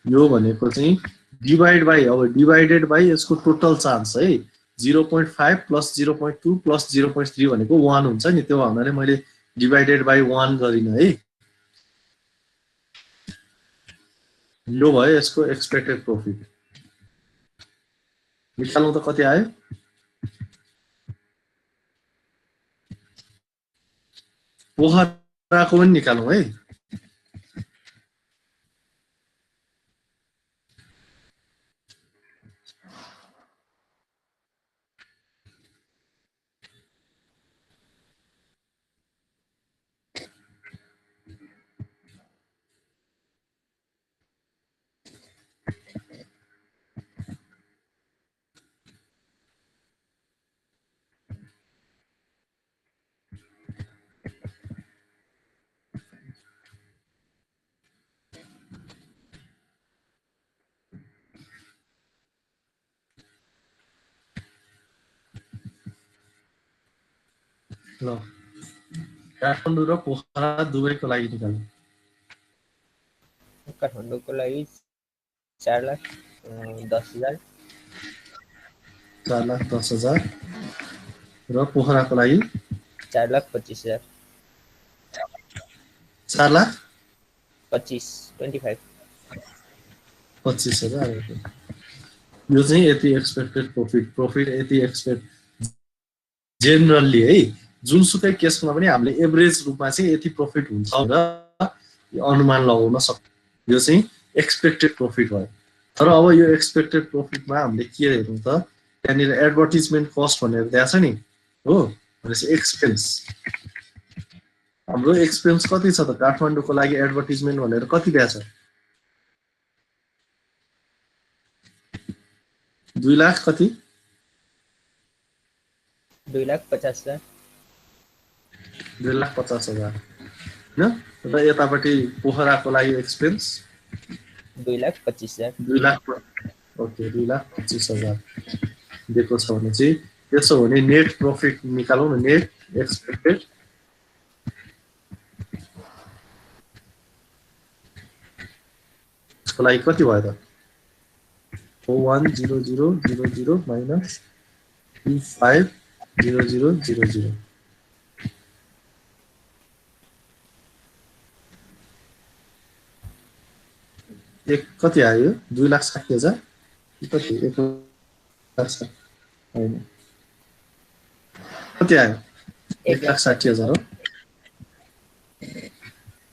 यो भनेको चाहिँ डिवाइड बाई, अब डिवाइडेड बाई यसको टोटल चान्स है, 0.5 प्लस 0.2 प्लस 0.3 भनेको 1 हुन्छ नि। त्यो भन्नाले मैले डिवाइडेड बाई 1 गरिन है। यो भयो यसको एक्सपेक्टेड प्रॉफिट। निकाल्नु त कति आयो, पोखराको पनि निकालौँ है। ल काठमाडौँ र पोखरा दुवैको लागि निकाल्नु। काठमाडौँको लागि 4,10,000, 4,10,000 र पोखराको लागि 4,25,000, 4,25,000 यो चाहिँ यति एक्सपेक्टेड प्रॉफिट यति एक्सपेक्ट जेनरली है, जुनसुकै केसमा पनि हामीले एभरेज रूपमा चाहिँ यति प्रॉफिट हुन्छ र अनुमान लगाउन सक्छौँ। यो चाहिँ एक्सपेक्टेड प्रॉफिट भयो। तर अब यो एक्सपेक्टेड प्रॉफिटमा हामीले के हेर्नु त, त्यहाँनिर एडभर्टिजमेन्ट कस्ट भनेर दिएको छ नि हो, भनेपछि एक्सपेन्स। हाम्रो एक्सपेन्स कति छ त, काठमाडौँको लागि एडभर्टिजमेन्ट भनेर कति दिएको छ, 2 लाख कति 2,50,000 2,50,000 होइन र यतापट्टि पोखराको लागि एक्सपेन्स 2,25,000 2 लाख ओके 2,25,000 दिएको छ भने चाहिँ त्यसो भने नेट प्रफिट निकालौँ न नेट एक्सपेक्टेड यसको लागि कति भयो त 410000 माइनस 250000 एक कति आयो 2,60,000 कति 1,60,000 होइन कति आयो 1,60,000 हो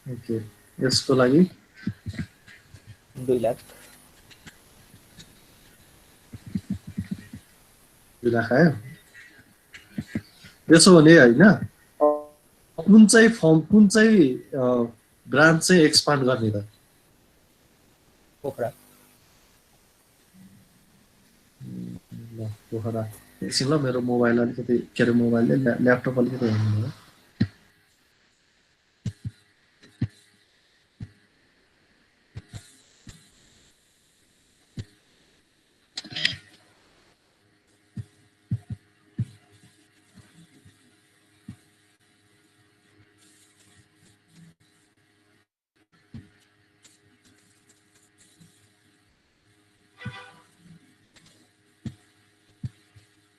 ओके यसको लागि 2 लाख 2 लाख आयो त्यसो भने होइन कुन चाहिँ फर्म कुन चाहिँ ब्रान्च चाहिँ एक्सपान्ड गर्ने त पोखरा ल पोखरा एकछिन ल मेरो मोबाइल अलिकति के अरे मोबाइलले ल्यापटप अलिकति हेर्नु हो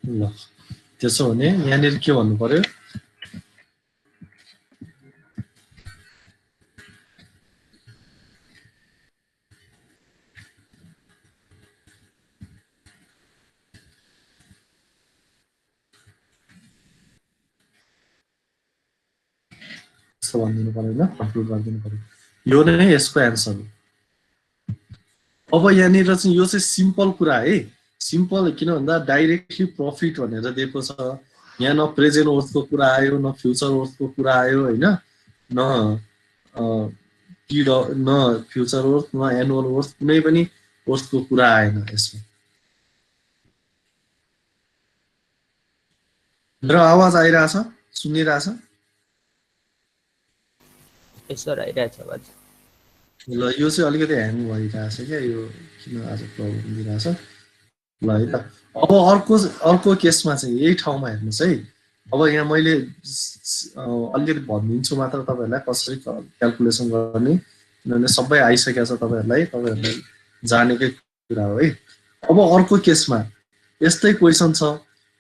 ल त्यसो भने यहाँनिर के भन्नु पर्यो यस्तो भनिदिनु पर्यो होइन कन्क्लुड गरिदिनु पर्यो यो नै यसको एन्सर हो अब यहाँनिर चाहिँ यो चाहिँ सिम्पल कुरा है सिम्पल किन भन्दा डाइरेक्टली प्रफिट भनेर दिएको छ यहाँ न प्रेजेन्ट वर्थको कुरा आयो न फ्युचर वर्थको कुरा आयो होइन न न फ्युचर वर्थ न एनुअल वर्थ कुनै पनि वर्थको कुरा आएन यसमा मेरो आवाज आइरहेछ सुनिरहेछ यसो आइरहेछ आवाज ल यो चाहिँ अलिकति ह्याङ भइरहेछ क्या यो किन आज प्रब्लम दिइरहेछ ल है त अब अर्को केसमा चाहिँ यही ठाउँमा हेर्नुहोस् है अब यहाँ मैले अलिकति भनिदिन्छु मात्र तपाईँहरूलाई कसरी क्यालकुलेसन गर्ने किनभने सबै आइसकेको छ तपाईँहरूलाई जानेकै कुरा हो है अब अर्को केसमा यस्तै क्वेसन छ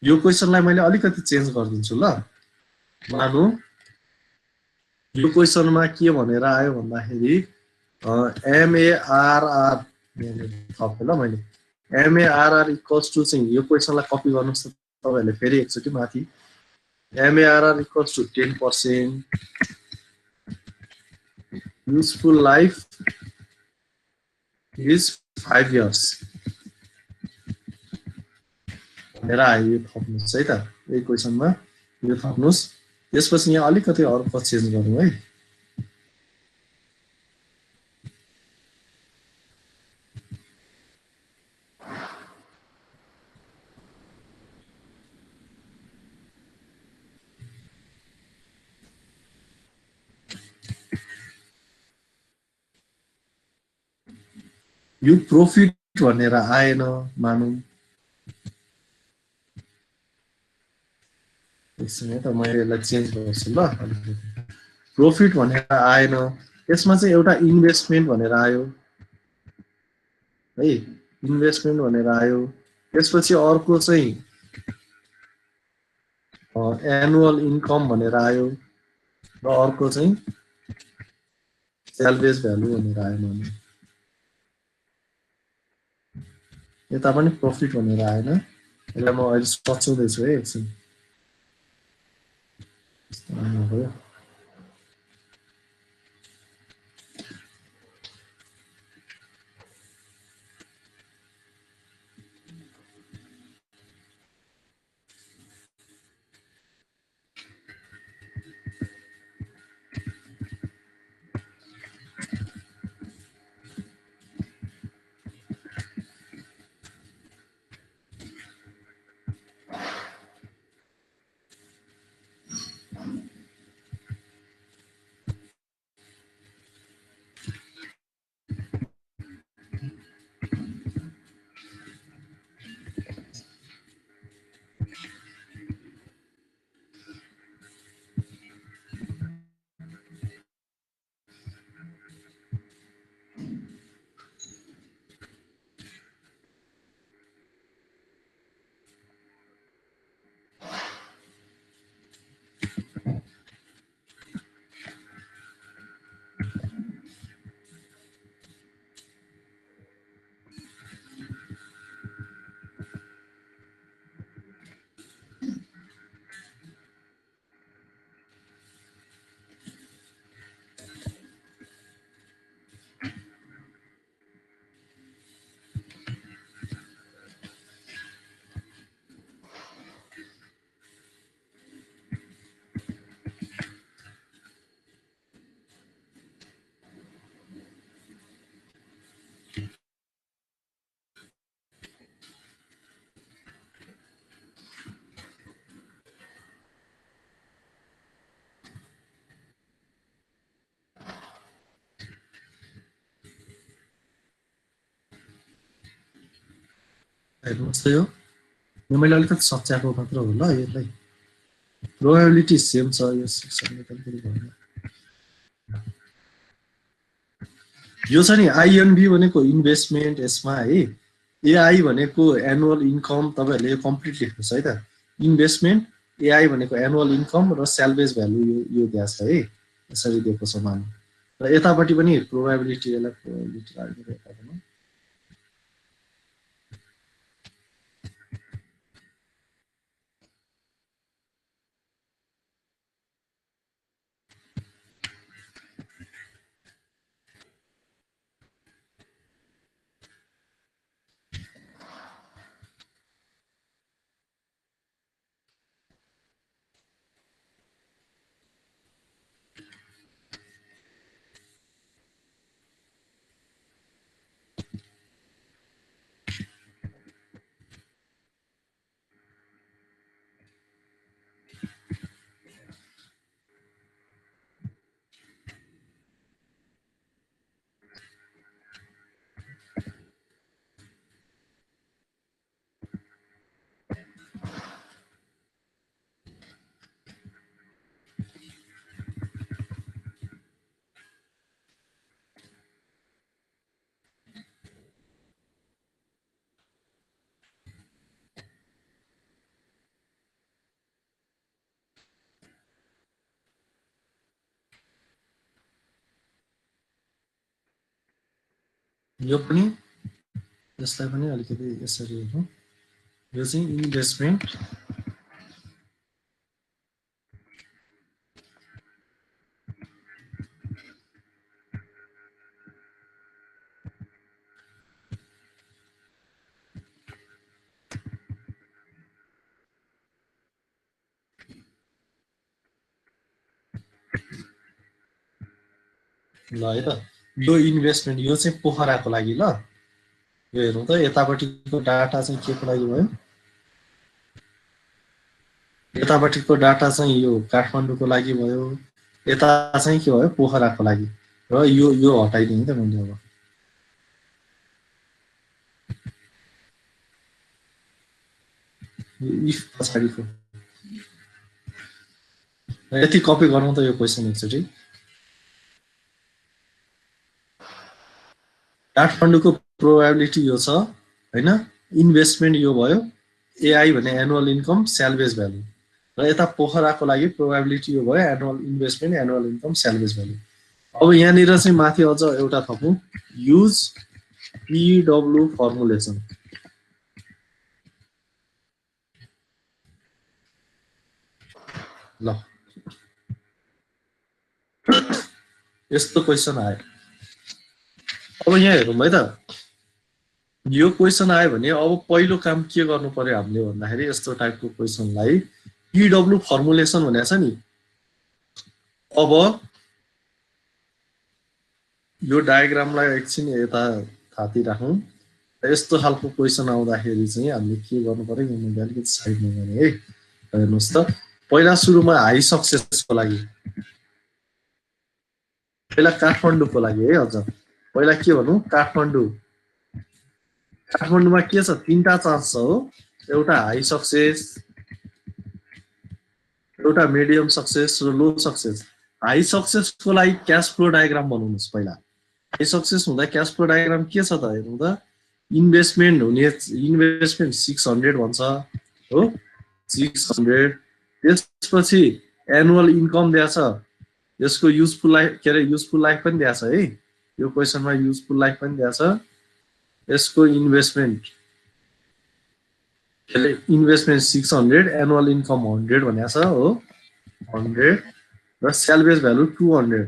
यो क्वेसनलाई मैले अलिकति चेन्ज गरिदिन्छु ल मानौँ यो क्वेसनमा के भनेर आयो भन्दाखेरि एमएआरआर थपेँ ल मैले एमएआरआर इक्वल्स टु चाहिँ यो क्वेसनलाई कपी गर्नुहोस् त तपाईँहरूले फेरि एकचोटि माथि MARR equals to 10% useful life is 5 years भनेर आयो यो थप्नुहोस् है त यही क्वेसनमा यो थप्नुहोस् त्यसपछि यहाँ अलिकति अर्को चेन्ज गरौँ है यो प्रॉफिट भनेर आएन मानौँ एकछिन त मैले यसलाई चेन्ज गर्छु ल प्रॉफिट भनेर आएन यसमा चाहिँ एउटा इन्भेस्टमेन्ट भनेर आयो है इन्भेस्टमेन्ट भनेर आयो त्यसपछि अर्को चाहिँ एनुअल इन्कम भनेर आयो र अर्को चाहिँ सेल्भेज भ्यालु भनेर आयो मानौँ यता पनि प्रॉफिट भनेर आएन यसलाई म अहिले सच्याउँदैछु है एकछिन भयो हेर्नुहोस् त यो मैले अलिकति सच्याएको मात्र हो ल यसलाई प्रोबेबिलिटी सेम छ यो 600 क्याल्कुलेट गर्न यो छ नि आइएनबी भनेको इन्भेस्टमेन्ट यसमा है एआई भनेको एनुअल इन्कम तपाईहरुले यो कम्प्लिट लेख्नुस् है त इन्भेस्टमेन्ट एआई भनेको एनुअल इन्कम र स्यालभेज भ्यालु यो दिएको छ है यसरी दिएको छ मान र यतापट्टि पनि प्रोबेबिलिटी यसलाई प्रोबेबिलिटी लाग्ने यतापट्टि यो पनि यसलाई पनि अलिकति यसरी हेरौँ यो चाहिँ इन्भेस्टमेन्ट ल है त यो इन्भेस्टमेन्ट यो चाहिँ पोखराको लागि ल यो हेरौँ त यतापट्टिको डाटा चाहिँ के को लागि भयो यतापट्टिको डाटा चाहिँ यो काठमाडौँको लागि भयो यता चाहिँ के भयो पोखराको लागि र यो हटाइदिएँ त मैले अब इफ पछाडिको यति कपी गरौँ त यो क्वेसन एकचोटि काठमाडौँको प्रोबेबिलिटी यो छ हैन इन्भेस्टमेन्ट यो भयो एआई भने एनुअल इन्कम स्यालभेज भ्यालु र यता पोखराको लागि प्रोबेबिलिटी यो भयो annual investment annual income salvage value अब यहाँनिर चाहिँ माथि अझ एउटा थपौँ युज पीडब्ल्यू फर्मुलेसन ल यस्तो क्वेसन आयो अब यहाँ हेरौँ है त यो क्वेसन आयो भने अब पहिलो काम के गर्नु पर्यो हामीले भन्दाखेरि यस्तो टाइपको क्वेसनलाई पीडब्ल्यू फर्मुलेसन भनेको छ नि अब यो डायग्रामलाई एकछिन यता थाती राखौँ यस्तो खालको क्वेसन आउँदाखेरि चाहिँ हामीले के गर्नु पर्यो यो मैले अलिकति साइडमा गर्ने है हेर्नुहोस् त पहिला सुरुमा हाई सक्सेसको लागि पहिला काठमाडौँको लागि है अझ पहिला के भनौँ काठमाडौँमा के छ तीनटा चान्स छ हो एउटा हाई सक्सेस एउटा मिडियम सक्सेस र लो सक्सेस हाई सक्सेसको लागि क्याश फ्लो डायग्राम बनाउनुस् पहिला हाई सक्सेस हुँदा क्याश फ्लो डायग्राम के छ त हेर्नु त इन्भेस्टमेन्ट 600 भन्छ हो 600 त्यसपछि एनुअल इन्कम दिएछ यसको युजफुल लाइफ के अरे युजफुल लाइफ पनि दिएछ है यो क्वेसनमा युजफुल लाइफ पनि दिएछ यसको इन्भेस्टमेन्ट 600 एनुअल इन्कम 100 भनेको छ हो 100 र स्यालभेज भ्यालु 200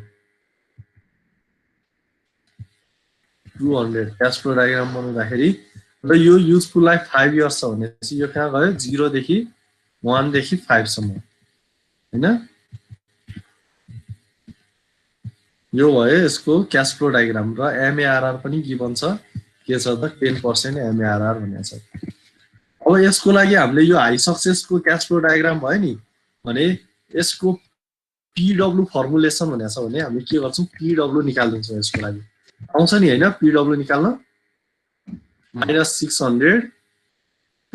क्याश फ्लो डायग्राम बनाउँदाखेरि र यो युजफुल लाइफ 5 इयर्स छ भनेपछि यो कहाँ गयो 0 देखि 1 देखि 5 सम्म हैन यो भयो यसको क्याश फ्लो डायग्राम र एमएआरआर पनि गिभन छ के छ त 10% एमएआरआर भनेको छ अब यसको लागि हामीले यो हाई सक्सेसको क्याश फ्लो डायग्राम भयो नि भने यसको पीडब्ल्यू फर्मुलेसन भनेको छ भने हामीले के गर्छौं पीडब्ल्यू निकाल्दिन्छौं यसको लागि आउँछ नि हैन पीडब्ल्यू निकाल्न -600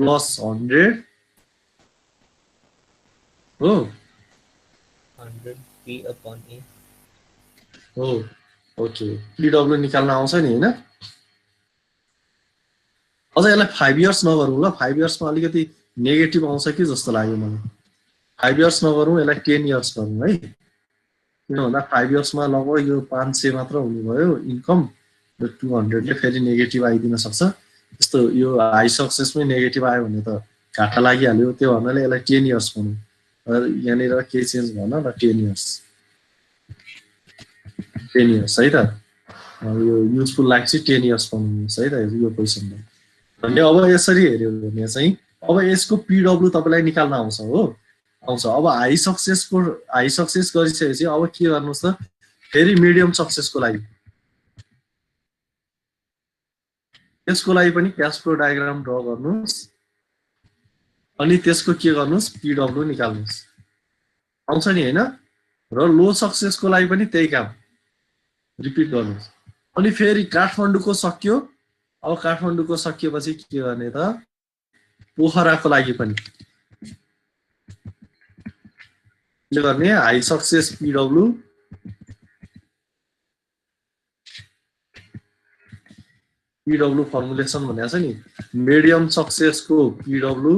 प्लस 100 हो 100 P/A हो ओके PW निकाल्न आउँछ नि हैन अझ यसलाई 5 इयर्स नगरौँ ल 5 इयर्समा अलिकति नेगेटिभ आउँछ कि जस्तो लाग्यो मलाई 5 इयर्स नगरौँ यसलाई 10 इयर्स गरौँ है किन भन्दा 5 इयर्समा लगभग यो 500 मात्र हुने भयो इन्कम र 200 ले फेरि नेगेटिभ आइदिन सक्छ त्यस्तो यो हाई सक्सेसमै नेगेटिभ आयो भने त घाटा लागिहाल्यो त्यो भन्नाले यसलाई 10 इयर्स भनौँ र यहाँनिर के चेन्ज गर्न र 10 इयर्स 10 इयर्स है त यो युजफुल लाइफ चाहिँ 10 इयर्स बनाउनुहोस् है त यो क्वेसनमा भने अब यसरी हेर्यो भने चाहिँ अब यसको PW तपाईलाई निकाल्न आउँछ हो आउँछ अब हाई सक्सेस गरिसकेपछि अब के गर्नुस् त फेरि मिडियम सक्सेसको लागि त्यसको लागि पनि क्याश फ्लो डायग्राम ड्रा गर्नुस् अनि त्यसको के गर्नुस् PW निकाल्नुस् आउँछ नि हैन र लो सक्सेसको लागि पनि त्यही काम रिपिट गर्नुस् अनि फेरि काठमाडौँको सक्यो अब काठमाडौँको सकिएपछि के गर्ने त पोखराको लागि पनि के गर्ने हाई सक्सेस PW फर्मुलेसन भनेको छ नि मिडियम सक्सेसको PW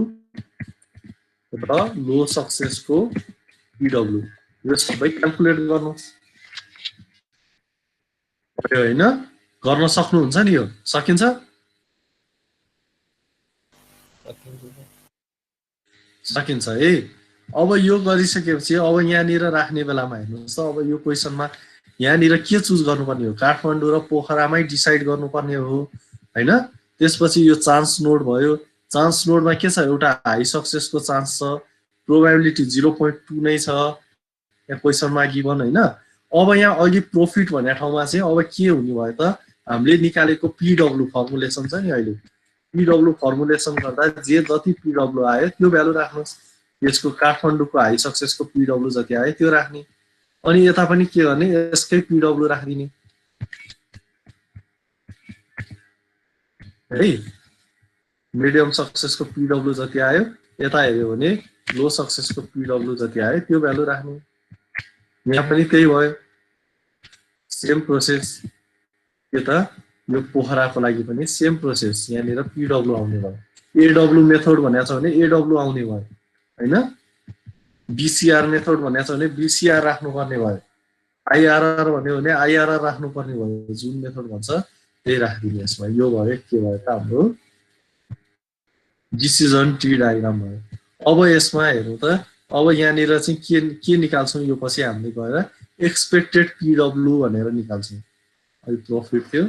र लो सक्सेसको PW यो सबै क्याल्कुलेट गर्नुस् हैन गर्न सक्नुहुन्छ नि यो सकिन्छ सकिन्छ है अब यो गरिसकेपछि अब यहाँनिर राख्ने बेलामा हेर्नुस् त अब यो क्वेशनमा यहाँनिर के चुज गर्नुपर्ने हो काठमाडौँ र पोखरामै डिसाइड गर्नुपर्ने हो हैन त्यसपछि यो चान्स नोड भयो चान्स नोडमा के छ एउटा हाई सक्सेसको चान्स छ प्रोबेबिलिटी 0.2 नै छ यहाँ क्वेशनमा गिभन हैन अब यहाँ अघि प्रॉफिट भन्ने ठाउँमा चाहिँ अब के हुने भयो त हामीले निकालेको PW फर्मुलेसन छ नि अहिले PW फर्मुलेसन गर्दा जे जति PW आयो त्यो भ्यालु राख्नुस् यसको काठमाडौँको हाई सक्सेसको PW जति आयो त्यो राख्ने अनि यता पनि के गर्ने यसकै PW राख्दिने है मिडियम सक्सेसको PW जति आयो यता हेर्यो भने लो सक्सेसको PW जति आयो त्यो भ्यालु राख्ने यहाँ पनि त्यही भयो सेम प्रोसेस यता यो पोखराको लागि पनि सेम प्रोसेस यहाँनिर PW आउने भयो AW मेथड भनेको छ भने AW आउने भयो हैन BCR मेथड भनेको छ भने BCR राख्नुपर्ने भयो IRR भन्यो भने IRR राख्नुपर्ने भयो जुन मेथड भन्छ त्यही राखिदिनु यसमा यो भयो के भयो त हाम्रो डिसिजन ट्री डायग्राम भयो अब यसमा हेरौँ त अब यहाँनिर चाहिँ के निकाल्छौँ यो पछि हामीले गएर एक्सपेक्टेड PW भनेर निकाल्छौँ अहिले प्रॉफिट थियो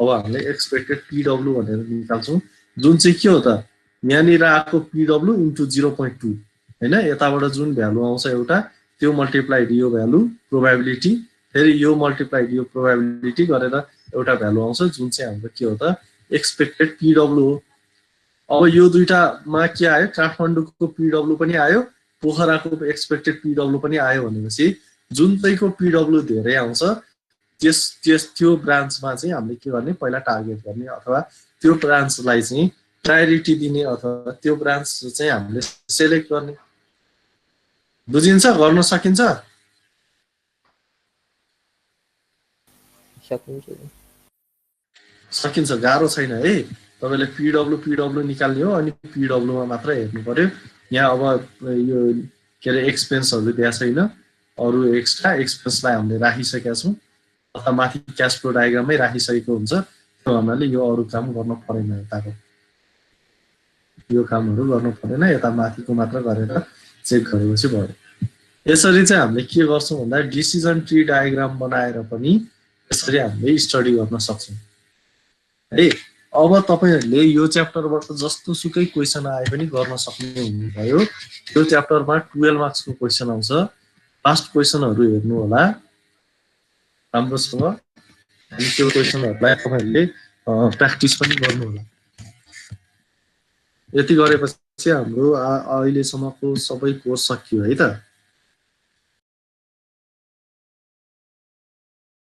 अब हामीले एक्सपेक्टेड PW भनेर निकाल्छौँ जुन चाहिँ के हो त यहाँनिर आएको PW इन्टु 0.2 हैन यताबाट जुन भ्यालु आउँछ एउटा त्यो मल्टिप्लाइड यो भ्यालु प्रोबेबिलिटी फेरि यो मल्टिप्लाइड यो प्रोबेबिलिटी गरेर एउटा भ्यालु आउँछ जुन चाहिँ हाम्रो के हो त एक्सपेक्टेड PW हो अब यो दुईटामा के आयो काठमाडौँको PW पनि आयो पोखराको एक्सपेक्टेड PW पनि आयो भनेपछि जुन चाहिँको PW धेरै आउँछ त्यो ब्रान्चमा चाहिँ हामीले के गर्ने पहिला टार्गेट गर्ने अथवा त्यो ब्रान्चलाई चाहिँ प्रायोरिटी दिने अथवा त्यो ब्रान्च चाहिँ हामीले सेलेक्ट गर्ने बुझिन्छ गर्न सकिन्छ सकिन्छ गाह्रो छैन है तपाईले PW निकाल्ने हो अनि PW मा मात्र हेर्नु पर्यो यहाँ अब यो के रे एक्सपेन्सहरु दिया छैन अरु एक्स्ट्रा एक्सपेन्सलाई हामीले राखिसकेका छौं अथवा माथि क्याश फ्लो डायग्राममै राखिसकेको हुन्छ त्यो भन्नाले यो अरु काम गर्न पर्दैन यताको यो कामहरु गर्न पर्दैन यता माथिको मात्र गरेर चेक गरेपछि भयो यसरी चाहिँ हामीले के गर्छौं भन्दा डिसिजन ट्री डायग्राम बनाएर पनि यसरी हामीले स्टडी गर्न सक्छौं है अब तपाईहरुले यो च्याप्टरबाट जस्तो सुकै क्वेशन आए पनि गर्न सक्ने हुनुभयो यो च्याप्टरमा 12 मार्क्स को क्वेशन आउँछ पास्ट क्वेशनहरु हेर्नु होला राम्रोसँग अनि त्यो क्वेशनहरुलाई तपाईहरुले प्र्याक्टिस पनि गर्नु होला यति गरेपछि हाम्रो अहिले सम्मको सबै कोर्स सकियो है त